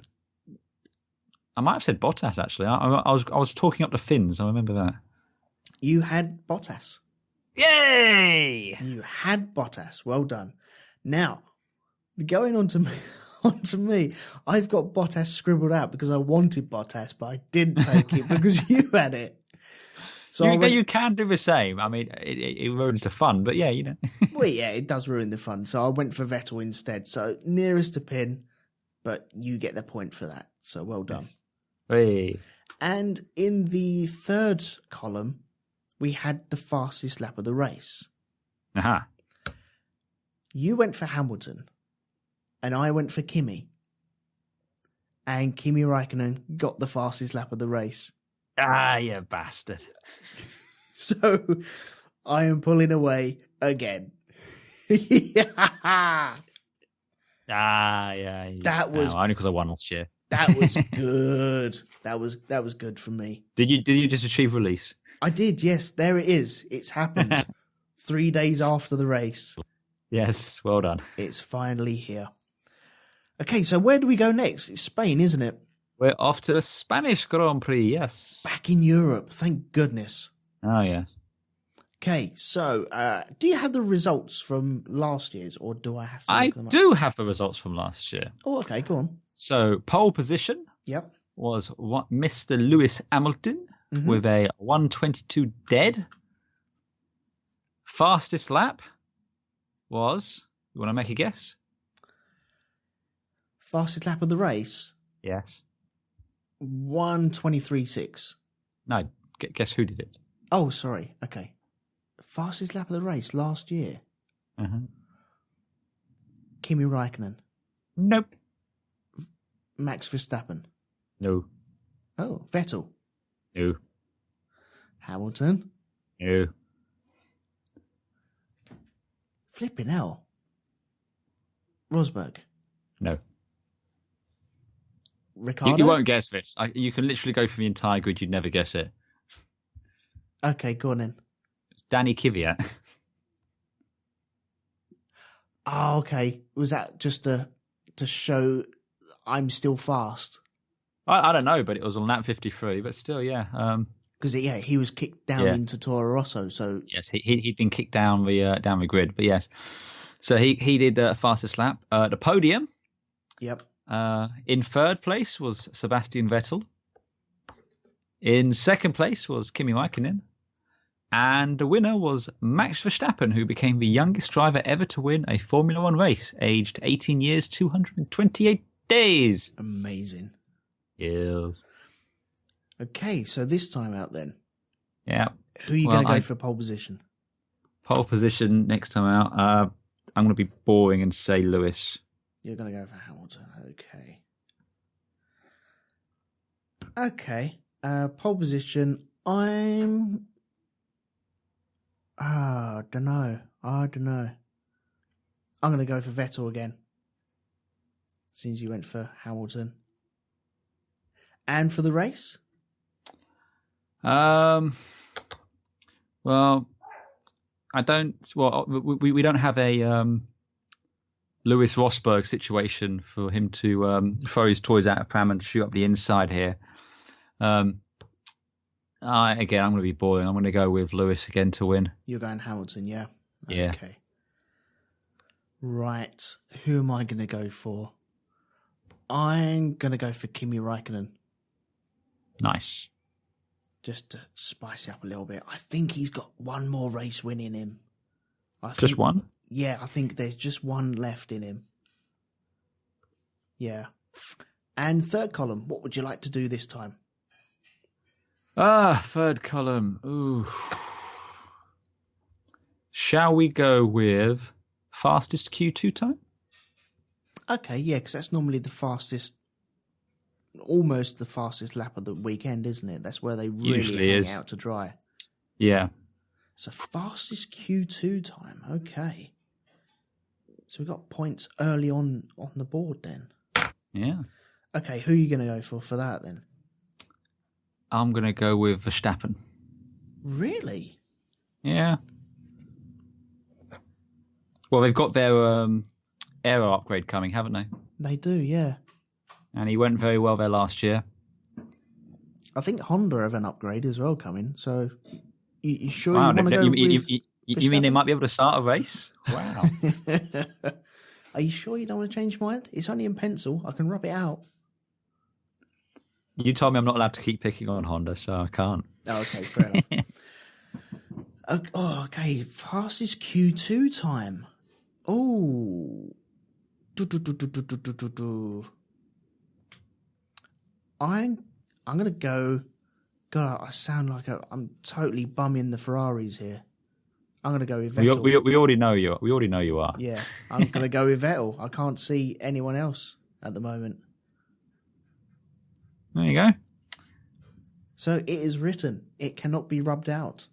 S2: might have said Bottas, actually. I was talking up the Finns. I remember that.
S1: You had Bottas.
S2: Yay!
S1: You had Bottas. Well done. Now, going on to me, I've got Bottas scribbled out because I wanted Bottas, but I didn't take it because you had it. So
S2: you can do the same. I mean, it ruins the fun, but yeah, you know.
S1: Well, yeah, it does ruin the fun. So I went for Vettel instead. So nearest to pin, but you get the point for that. So well done.
S2: Yes. Hey.
S1: And in the third column, we had the fastest lap of the race.
S2: Aha.
S1: You went for Hamilton, and I went for Kimi. And Kimi Räikkönen got the fastest lap of the race.
S2: Ah, you bastard.
S1: So I am pulling away again.
S2: Ah, yeah.
S1: That was
S2: only because I won last year.
S1: That was good. That was good for me.
S2: Did you just achieve release?
S1: I did, yes. There it is. It's happened. 3 days after the race.
S2: Yes, well done.
S1: It's finally here. Okay, so where do we go next? It's Spain, isn't it?
S2: We're off to the Spanish Grand Prix, yes.
S1: Back in Europe, thank goodness.
S2: Oh, yeah.
S1: Okay, so do you have the results from last year's, or do I have to look them up?
S2: I do have the results from last year.
S1: Oh, okay, go on.
S2: So, pole position was Mr. Lewis Hamilton with a 1:22 dead. Fastest lap was, you want to make a guess?
S1: Fastest lap of the race?
S2: Yes.
S1: 1:23.6.
S2: No, guess who did it?
S1: Oh, sorry. Okay. Fastest lap of the race last year? Kimi Räikkönen?
S2: Nope.
S1: Max Verstappen?
S2: No.
S1: Oh, Vettel?
S2: No.
S1: Hamilton?
S2: No.
S1: Flipping hell. Rosberg?
S2: No.
S1: Ricardo?
S2: You won't guess this. You can literally go for the entire grid. You'd never guess it.
S1: Okay, go on then.
S2: It's Danny Kvyat.
S1: Oh, okay. Was that just to show I'm still fast?
S2: I don't know, but it was on lap 53. But still, yeah.
S1: Because he was kicked down into Toro Rosso. So
S2: yes, he'd been kicked down the grid. But yes, so he did fastest lap. The podium.
S1: Yep.
S2: In third place was Sebastian Vettel. In second place was Kimi Räikkönen. And the winner was Max Verstappen, who became the youngest driver ever to win a Formula One race, aged 18 years, 228 days.
S1: Amazing.
S2: Yes.
S1: Okay, so this time out then.
S2: Yeah.
S1: Who are you going to go for pole position?
S2: Pole position next time out. I'm going to be boring and say Lewis.
S1: You're going to go for Hamilton. Okay. Pole position. I don't know. I'm going to go for Vettel again. Since you went for Hamilton. And for the race?
S2: Well, I don't. Well, we don't have a Lewis Rosberg situation for him to throw his toys out of pram and shoot up the inside here. Again, I'm going to be boring. I'm going to go with Lewis again to win.
S1: You're going Hamilton, yeah?
S2: Yeah.
S1: Okay. Right. Who am I going to go for? I'm going to go for Kimi Räikkönen.
S2: Nice.
S1: Just to spice it up a little bit. I think he's got one more race win in him.
S2: Just one?
S1: Yeah, I think there's just one left in him. Yeah. And third column, what would you like to do this time?
S2: Third column. Ooh. Shall we go with fastest Q2 time?
S1: Okay, yeah, because that's normally the fastest, almost the fastest lap of the weekend, isn't it? That's where they really hang out to dry.
S2: Yeah.
S1: So fastest Q2 time. Okay. So we got points early on the board then.
S2: Yeah.
S1: Okay, who are you going to go for that then?
S2: I'm going to go with Verstappen.
S1: Really?
S2: Yeah. Well, they've got their aero upgrade coming, haven't they?
S1: They do, yeah.
S2: And he went very well there last year.
S1: I think Honda have an upgrade as well coming. So, you sure you want to go with
S2: you mean they might be able to start a race? Wow.
S1: Are you sure you don't want to change your mind? It's only in pencil. I can rub it out.
S2: You told me I'm not allowed to keep picking on Honda, so I can't.
S1: Oh, okay, fair enough. Okay. Fastest Q2 time. Oh. I'm going to go. God, I sound like I'm totally bumming the Ferraris here. I'm going to go with Vettel.
S2: We already know you. We already know you are.
S1: Yeah, I'm going to go with Vettel. I can't see anyone else at the moment.
S2: There you go.
S1: So So it is written. It cannot be rubbed out.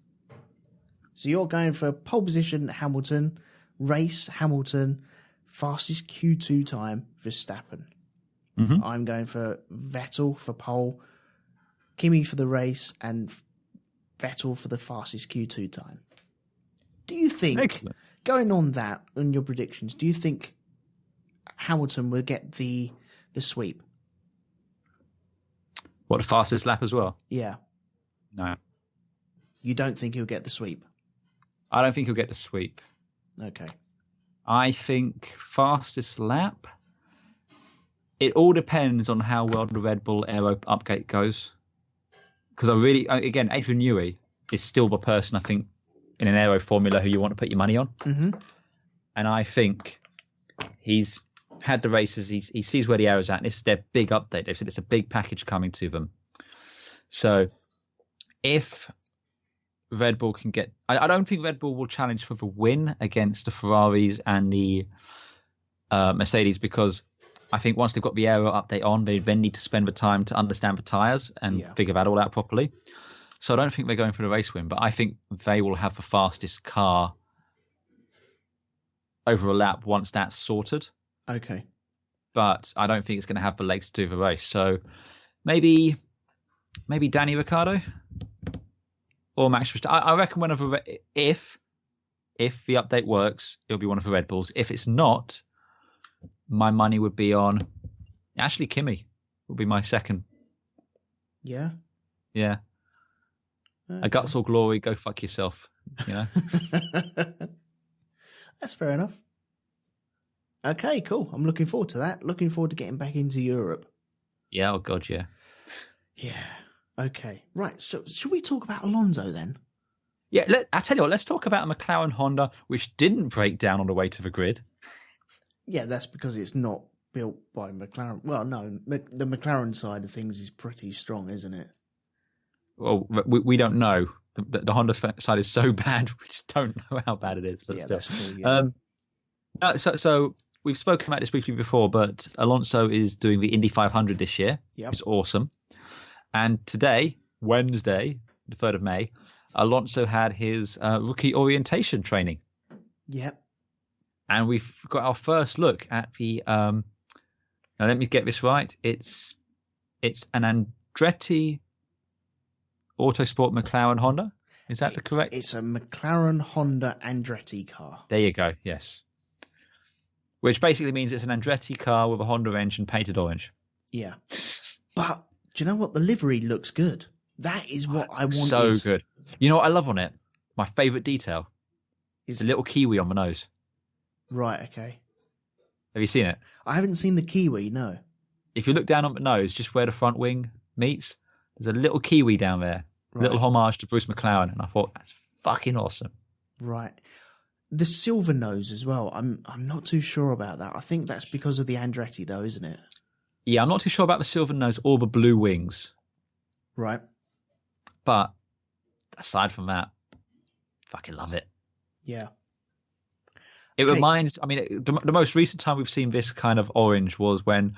S1: So you're going for pole position, Hamilton, race, Hamilton, fastest Q2 time, Verstappen.
S2: Mm-hmm.
S1: I'm going for Vettel for pole, Kimi for the race, and Vettel for the fastest Q2 time. Do you think,
S2: Excellent.
S1: going on that, on your predictions, do you think Hamilton will get the sweep?
S2: What, the fastest lap as well?
S1: Yeah.
S2: No.
S1: You don't think he'll get the sweep?
S2: I don't think he'll get the sweep.
S1: Okay.
S2: I think fastest lap, it all depends on how well the Red Bull aero update goes. Because again, Adrian Newey is still the person, I think, in an aero formula who you want to put your money on.
S1: Mm-hmm.
S2: And I think he's had the races, he sees where the aero's at, and it's their big update. They've said it's a big package coming to them. So if Red Bull can get... I don't think Red Bull will challenge for the win against the Ferraris and the Mercedes, because I think once they've got the aero update on, they then need to spend the time to understand the tyres and figure that all out properly. So I don't think they're going for the race win, but I think they will have the fastest car over a lap once that's sorted.
S1: Okay.
S2: But I don't think it's going to have the legs to do the race. So maybe Danny Ricciardo or Max Verstappen. I reckon if the update works, it'll be one of the Red Bulls. If it's not, my money would be on Ashley Kimi. Will be my second.
S1: Yeah.
S2: Yeah.
S1: Okay.
S2: A guts or glory, go fuck yourself. You know.
S1: That's fair enough. Okay, cool. I'm looking forward to that. Looking forward to getting back into Europe.
S2: Yeah. Oh God, yeah.
S1: Yeah. Okay. Right. So should we talk about Alonso then?
S2: Yeah. I tell you what. Let's talk about a McLaren Honda which didn't break down on the way to the grid.
S1: Yeah, that's because it's not built by McLaren. Well, no, the McLaren side of things is pretty strong, isn't it?
S2: Well, we don't know. The Honda side is so bad, we just don't know how bad it is. But
S1: yeah,
S2: still.
S1: that's true. Yeah.
S2: So we've spoken about this briefly before, but Alonso is doing the Indy 500 this year.
S1: Yep.
S2: It's awesome. And today, Wednesday, the 3rd of May, Alonso had his rookie orientation training.
S1: Yep.
S2: And we've got our first look at the. Now let me get this right. It's an Andretti Autosport McLaren Honda. Is that the correct?
S1: It's a McLaren Honda Andretti car.
S2: There you go. Yes. Which basically means it's an Andretti car with a Honda engine painted orange.
S1: Yeah. But do you know what? The livery looks good. That is what I wanted.
S2: So good. You know what I love on it? My favourite detail is the little kiwi on the nose.
S1: Right, okay.
S2: Have you seen it?
S1: I haven't seen the kiwi, no.
S2: If you look down on the nose, just where the front wing meets, there's a little kiwi down there.
S1: Right.
S2: Little homage to Bruce McLaren. And I thought, that's fucking awesome.
S1: Right. The silver nose as well. I'm not too sure about that. I think that's because of the Andretti though, isn't it?
S2: Yeah, I'm not too sure about the silver nose or the blue wings.
S1: Right.
S2: But aside from that, fucking love it.
S1: Yeah.
S2: It reminds, I mean, the most recent time we've seen this kind of orange was when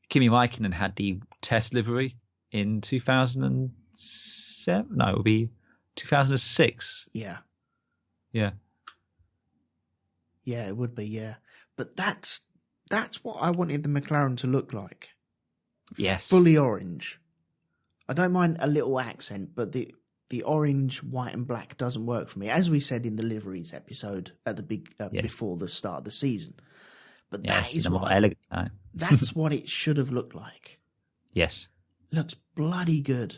S2: Kimi Räikkönen had the test livery in 2007. No, it would be 2006.
S1: Yeah.
S2: Yeah.
S1: Yeah, it would be, yeah. But that's what I wanted the McLaren to look like.
S2: Yes.
S1: Fully orange. I don't mind a little accent, but the orange, white and black doesn't work for me. As we said in the liveries episode at the before the start of the season. But that is what
S2: elegant.
S1: That's what it should have looked like.
S2: Yes.
S1: Looks bloody good.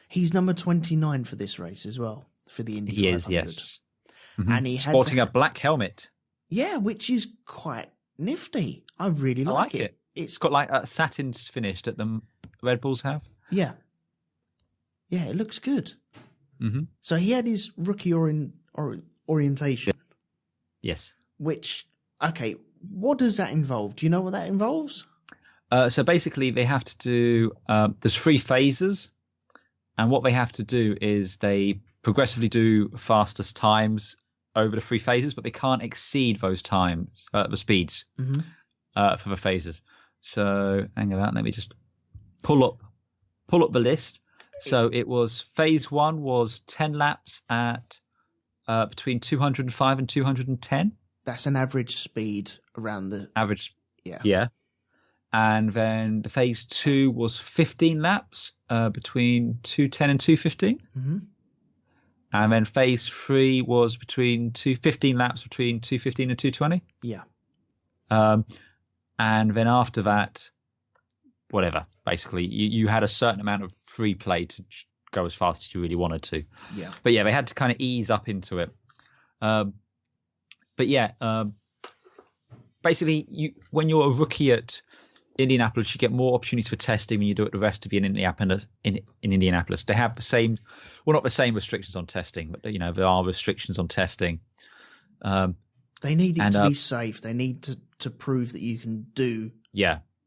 S1: He's number 29 for this race as well, for the Indy 500.
S2: He is, yes. Mm-hmm.
S1: And he
S2: sporting a black helmet.
S1: Yeah, which is quite nifty. I really like it.
S2: It's got like a satin finish that the Red Bulls have.
S1: Yeah. Yeah, it looks good.
S2: Mm-hmm.
S1: So he had his rookie orientation.
S2: Yes.
S1: Which, okay, what does that involve? Do you know what that involves?
S2: So basically they have to do, there's 3 phases. And what they have to do is they progressively do fastest times over the 3 phases, but they can't exceed those times, the speeds for the phases. So hang on, let me just pull up the list. So it was phase 1 was 10 laps at between 205 and 210.
S1: That's an average speed around the
S2: Average.
S1: Yeah.
S2: Yeah. And then the phase 2 was 15 laps between 210 and 215.
S1: Mm-hmm.
S2: And then phase 3 was between 15 laps between 215 and 220.
S1: Yeah.
S2: And then after that, whatever. Basically, you had a certain amount of free play to go as fast as you really wanted to.
S1: Yeah.
S2: But yeah, they had to kind of ease up into it. But yeah, basically, when you're a rookie at Indianapolis, you get more opportunities for testing than you do at the rest of the Indianapolis. In Indianapolis, they have the same, well, not the same restrictions on testing, but there are restrictions on testing.
S1: They need it to be safe. They need to prove that you can do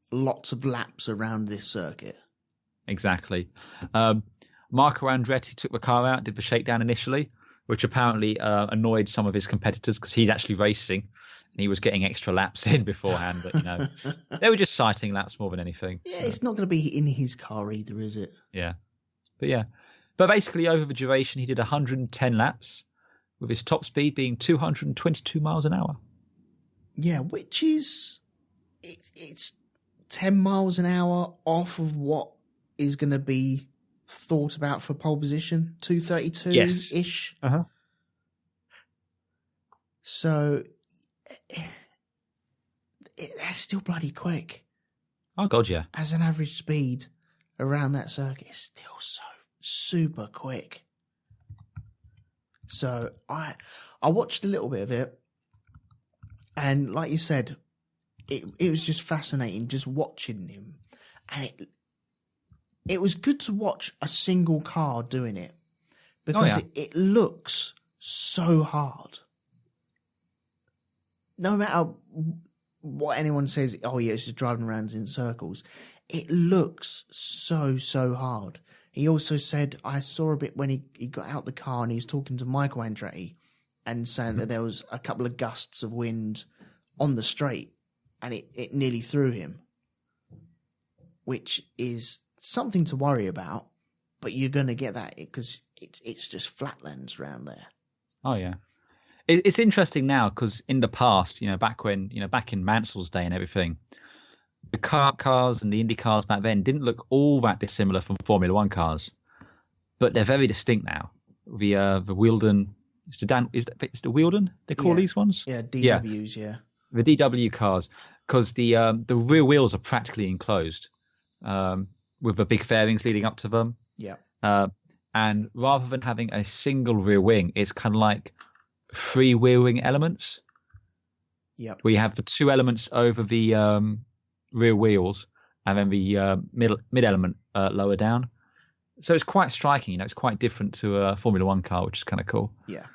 S1: lots of laps around this circuit. Exactly.
S2: Marco Andretti took the car out, did the shakedown initially, which apparently annoyed some of his competitors because he's actually racing and he was getting extra laps in beforehand. But, they were just sighting laps more than anything.
S1: Yeah, so. It's not going to be in his car either, is it?
S2: Yeah. But basically, over the duration, he did 110 laps with his top speed being 222 miles an hour.
S1: Yeah, which is... It's 10 miles an hour off of what is going to be thought about for pole position, 232-ish.
S2: Yes. Uh-huh.
S1: So that's still bloody quick.
S2: Oh, God, yeah.
S1: As an average speed around that circuit, it's still so super quick. So I watched a little bit of it, and like you said, it was just fascinating just watching him, and it was good to watch a single car doing it because it looks so hard. No matter what anyone says, oh yeah, it's just driving around in circles. It looks so hard. He also said, I saw a bit when he got out the car and he was talking to Michael Andretti and saying that there was a couple of gusts of wind on the straight and it nearly threw him, which is something to worry about, but you're going to get that because it's just flatlands around there.
S2: Oh, yeah. It's interesting now because in the past, back in Mansell's day and everything, the kart cars and the Indy cars back then didn't look all that dissimilar from Formula One cars, but they're very distinct now. The Wheeldon, is it the Wheeldon they call these ones?
S1: Yeah, DWs, yeah.
S2: The DW cars, because the rear wheels are practically enclosed with the big fairings leading up to them.
S1: Yeah.
S2: And rather than having a single rear wing, it's kind of like 3 rear wing elements.
S1: Yep.
S2: Where you have the 2 elements over the rear wheels and then the mid element lower down. So it's quite striking, it's quite different to a Formula One car, which is kind of cool.
S1: Yeah.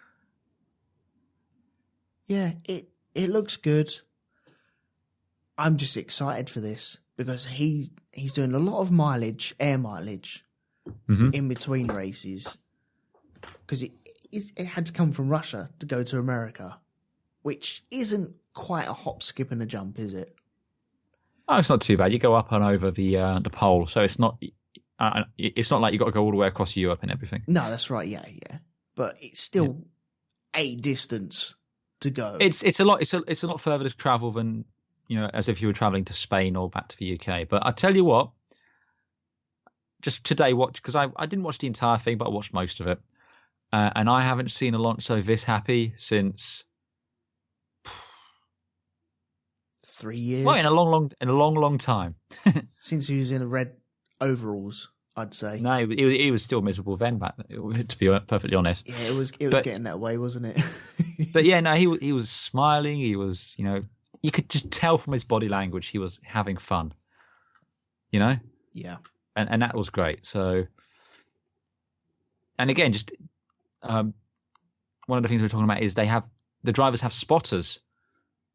S1: Yeah, it looks good. I'm just excited for this because he's doing a lot of air mileage, in between races because it had to come from Russia to go to America, which isn't quite a hop, skip, and a jump, is it?
S2: Oh, it's not too bad. You go up and over the pole, so it's not like you got to go all the way across Europe and everything.
S1: No, that's right. Yeah, but it's still a distance to go.
S2: It's a lot further to travel than as if you were traveling to Spain or back to the UK. But I tell you what, just today because I didn't watch the entire thing, but I watched most of it, and I haven't seen Alonso this happy since
S1: 3 years.
S2: Well, in a long time.
S1: Since he was in the red overalls, I'd say.
S2: No, he was still miserable then, back, to be perfectly honest.
S1: Yeah, it was getting that way, wasn't it?
S2: But yeah, no, he was smiling. He was, you could just tell from his body language he was having fun. Yeah. And that was great. So, and again, just one of the things we're talking about is the drivers have spotters.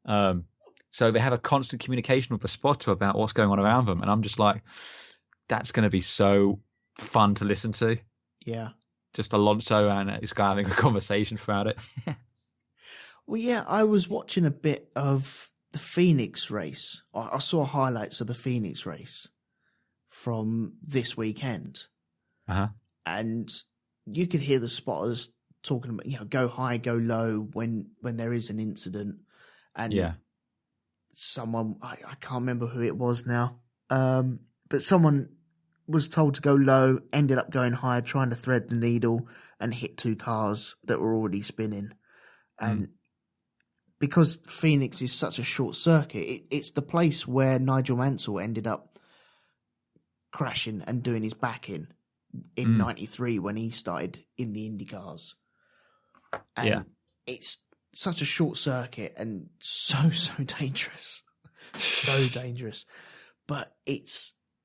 S2: So they have a constant communication with the spotter about what's going on around them. And I'm just like, that's going to be so fun to listen to.
S1: Yeah.
S2: Just Alonso and this guy having a conversation throughout it.
S1: Well, yeah, I was watching a bit of the Phoenix race. I saw highlights of the Phoenix race from this weekend.
S2: Uh-huh.
S1: And you could hear the spotters talking about, go high, go low when there is an incident. And someone, I can't remember who it was now, but someone was told to go low, ended up going higher, trying to thread the needle and hit two cars that were already spinning. And because Phoenix is such a short circuit, it's the place where Nigel Mansell ended up crashing and doing his back in 93 when he started in the Indy cars. And it's such a short circuit and so dangerous. So dangerous. But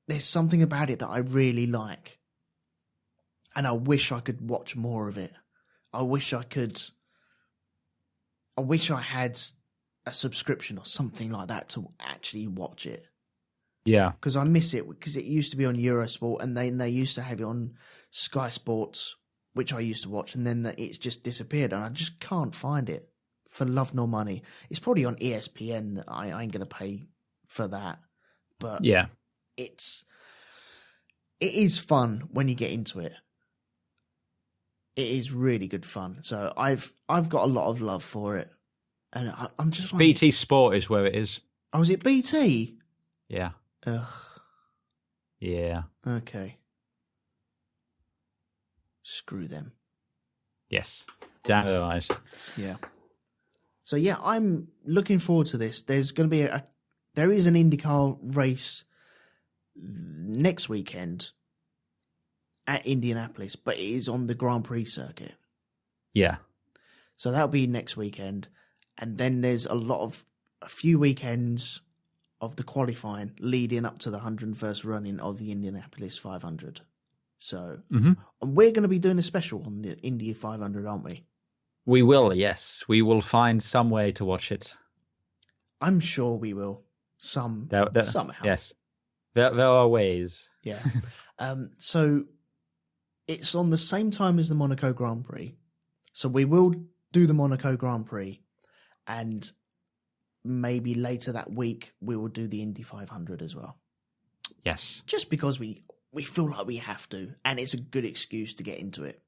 S1: there's something about it that I really like. And I wish I could watch more of it. I wish I had a subscription or something like that to actually watch it.
S2: Yeah.
S1: Because I miss it, because it used to be on Eurosport, and then they used to have it on Sky Sports, which I used to watch, and then it's just disappeared, and I just can't find it for love nor money. It's probably on ESPN. I ain't going to pay for that. But it is fun when you get into it. It is really good fun. So I've got a lot of love for it. And I'm just
S2: BT Sport is where it is.
S1: Oh, is it BT?
S2: Yeah.
S1: Ugh.
S2: Yeah.
S1: Okay. Screw them.
S2: Yes. Damn their eyes.
S1: Yeah. So yeah, I'm looking forward to this. There's going to be there is an IndyCar race next weekend at Indianapolis, but it is on the Grand Prix circuit.
S2: Yeah.
S1: So that'll be next weekend. And then there's a few weekends of the qualifying leading up to the 101st running of the Indianapolis 500. So and we're going to be doing a special on the Indy 500, aren't we?
S2: We will, yes. We will find some way to watch it.
S1: I'm sure we will. Somehow.
S2: Yes. There are ways.
S1: Yeah. So it's on the same time as the Monaco Grand Prix. So we will do the Monaco Grand Prix, and maybe later that week we will do the Indy 500 as well.
S2: Yes.
S1: Just because we feel like we have to, and it's a good excuse to get into it.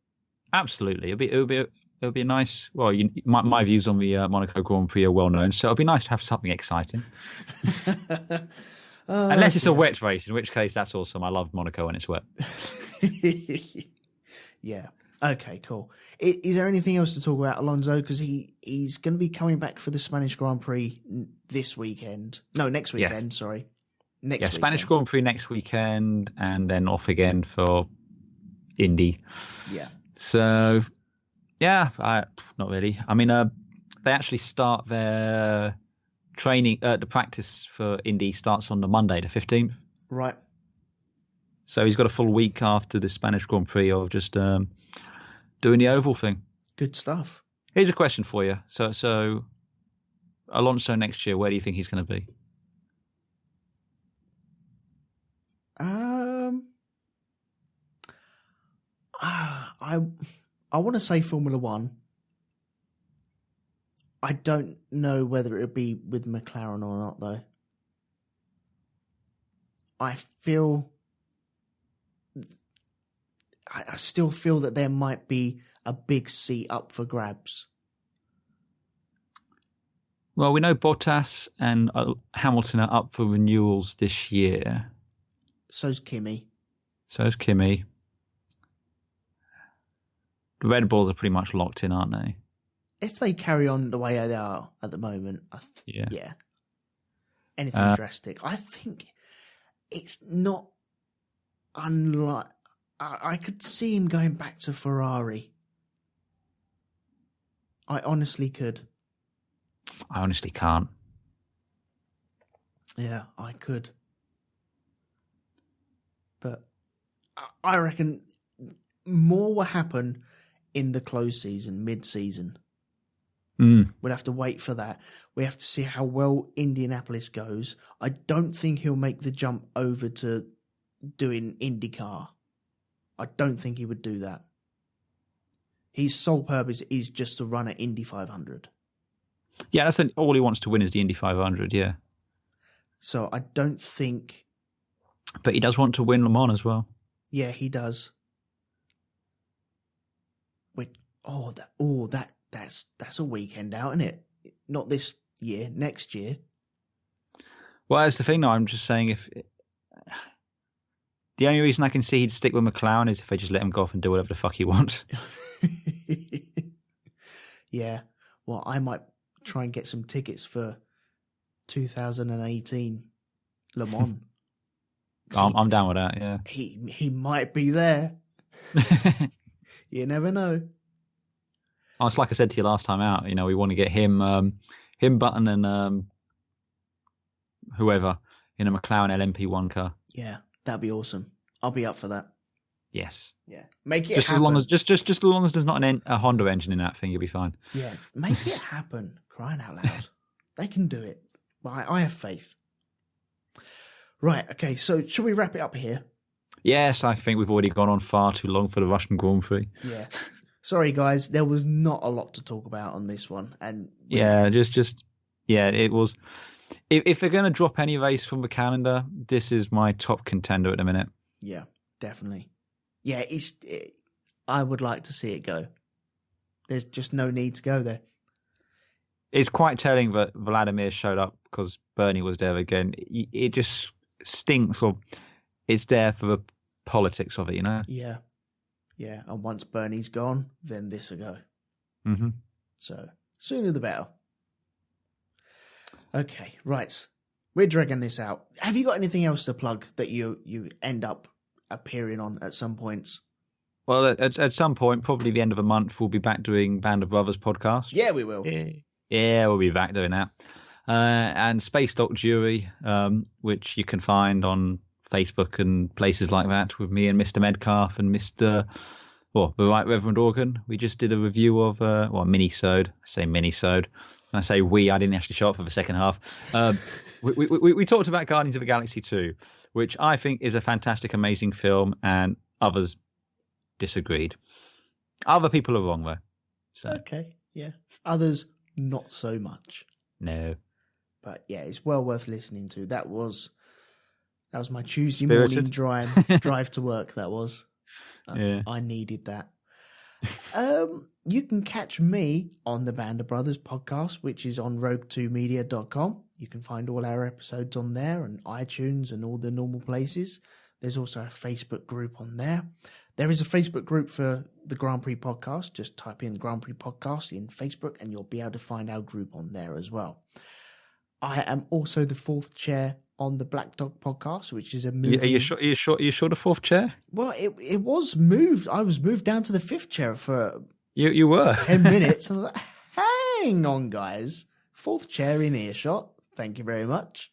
S2: Absolutely. It'll be a nice. Well, my views on the Monaco Grand Prix are well known, so it'll be nice to have something exciting. Unless it's a wet race, in which case that's awesome. I love Monaco when it's wet.
S1: Yeah. Okay, cool. Is there anything else to talk about Alonso? Because he's going to be coming back for the Spanish Grand Prix this weekend. No, next weekend,
S2: yes.
S1: Sorry.
S2: Spanish Grand Prix next weekend, and then off again for Indy.
S1: Yeah.
S2: So, not really. I mean, they actually start their training, the practice for Indy starts on the Monday, the 15th.
S1: Right.
S2: So he's got a full week after the Spanish Grand Prix of just doing the oval thing.
S1: Good stuff.
S2: Here's a question for you. So Alonso next year, where do you think he's going to be?
S1: I want to say Formula One. I don't know whether it'll be with McLaren or not, though. I still feel that there might be a big seat up for grabs.
S2: Well, we know Bottas and Hamilton are up for renewals this year.
S1: So's Kimi.
S2: The Red Bulls are pretty much locked in, aren't they?
S1: If they carry on the way they are at the moment, yeah. Anything drastic. I think it's not unlike... I could see him going back to Ferrari. I honestly could.
S2: I honestly can't.
S1: Yeah, I could. But I reckon more will happen in the close season, mid-season. We'll have to wait for that. We have to see how well Indianapolis goes. I don't think he'll make the jump over to doing IndyCar. I don't think he would do that. His sole purpose is just to run at Indy 500.
S2: Yeah, that's all he wants to win is the Indy 500, yeah.
S1: So I don't think...
S2: But he does want to win Le Mans as well.
S1: Yeah, he does. That's a weekend out, isn't it? Not this year, next year.
S2: Well, that's the thing, though. I'm just saying, if the only reason I can see he'd stick with McLaren is if they just let him go off and do whatever the fuck he wants.
S1: Yeah. Well, I might try and get some tickets for 2018 Le Mans.
S2: I'm down with that. Yeah.
S1: He might be there. You never know.
S2: Oh, it's like I said to you last time out. You know, we want to get him, Button, and whoever in a McLaren LMP1 car.
S1: Yeah, that'd be awesome. I'll be up for that.
S2: Yes.
S1: Yeah, make it
S2: just
S1: happen.
S2: Just as long as there's not a Honda engine in that thing, you'll be fine.
S1: Yeah, make it happen. Crying out loud, they can do it. I have faith. Right. Okay. So should we wrap it up here? Yes,
S2: I think we've already gone on far too long for the Russian Grand Prix.
S1: Yeah. Sorry, guys. There was not a lot to talk about on this one, and
S2: it was. If they're going to drop any race from the calendar, this is my top contender at the minute.
S1: Yeah, definitely. Yeah, I would like to see it go. There's just no need to go there.
S2: It's quite telling that Vladimir showed up because Bernie was there again. It just stinks, or it's there for the politics of it, you know?
S1: Yeah. Yeah, and once Bernie's gone, then this will go.
S2: Mm-hmm.
S1: So, sooner the better. Okay, right. We're dragging this out. Have you got anything else to plug that you end up appearing on at some points?
S2: Well, at some point, probably the end of the month, we'll be back doing Band of Brothers podcast.
S1: Yeah, we will.
S2: Yeah, we'll be back doing that. And Space Doc Jury, which you can find on Facebook and places like that, with me and Mr. Medcalf and the Right Reverend Organ. We just did a review of a mini-sode. I say mini-sode. I say I didn't actually show up for the second half. We talked about Guardians of the Galaxy 2, which I think is a fantastic, amazing film, and others disagreed. Other people are wrong, though. So.
S1: Okay, yeah. Others, not so much.
S2: No.
S1: But yeah, it's well worth listening to. That was my Tuesday
S2: Spirited.
S1: morning drive to work, that was.
S2: Yeah.
S1: I needed that. You can catch me on the Band of Brothers podcast, which is on RogueTwoMedia.com. You can find all our episodes on there and iTunes and all the normal places. There's also a Facebook group on there. There is a Facebook group for the Grand Prix Podcast. Just type in Grand Prix Podcast in Facebook and you'll be able to find our group on there as well. I am also the fourth chair on the Black Dog Podcast, which is a movie.
S2: Are you sure the fourth chair?
S1: Well, it was moved. I was moved down to the fifth chair for
S2: you were
S1: 10 minutes. And I was like, hang on, guys. Fourth chair in earshot. Thank you very much.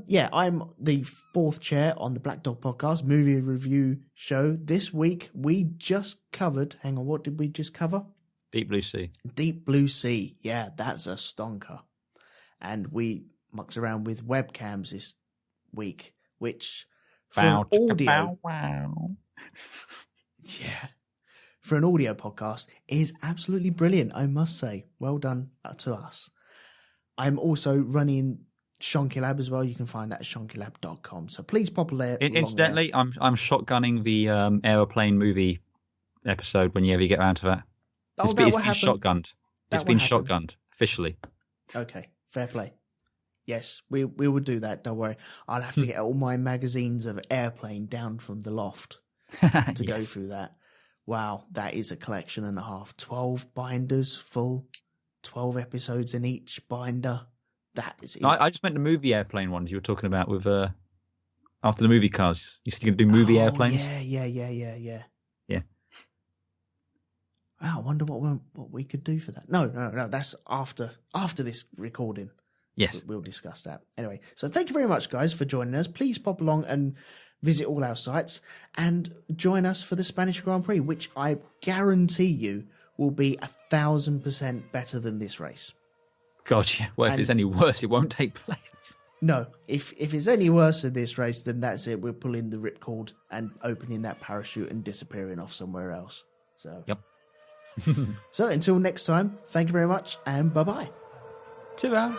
S1: Yeah, I'm the fourth chair on the Black Dog Podcast movie review show. This week, we just covered... Hang on, what did we just cover?
S2: Deep Blue Sea.
S1: Deep Blue Sea. Yeah, that's a stonker. And we mucks around with webcams this week, which for an audio... Yeah. For an audio podcast is absolutely brilliant, I must say. Well done to us. I'm also running Shonky Lab as well. You can find that at shonkylab.com. So please pop there.
S2: Incidentally, I'm shotgunning the aeroplane movie episode whenever you get around to that. It's been shotgunned. It's been shotgunned officially.
S1: Okay, fair play. Yes, we will do that. Don't worry. I'll have to get all my magazines of Airplane down from the loft to go through that. Wow, that is a collection and a half. 12 binders full, 12 episodes in each binder. That is it.
S2: I just meant the movie Airplane ones you were talking about with after the movie cars. You said you're going to do movie airplanes?
S1: Yeah.
S2: Yeah.
S1: Wow, I wonder what we could do for that. No, that's after this recording.
S2: Yes.
S1: We'll discuss that. Anyway, so thank you very much, guys, for joining us. Please pop along and visit all our sites and join us for the Spanish Grand Prix, which I guarantee you will be 1,000% better than this race.
S2: God, yeah. Well, if it's any worse, it won't take place.
S1: No, if it's any worse than this race, then that's it. We're pulling the ripcord and opening that parachute and disappearing off somewhere else. So,
S2: yep.
S1: So until next time, thank you very much and bye-bye.
S2: Ta-ra.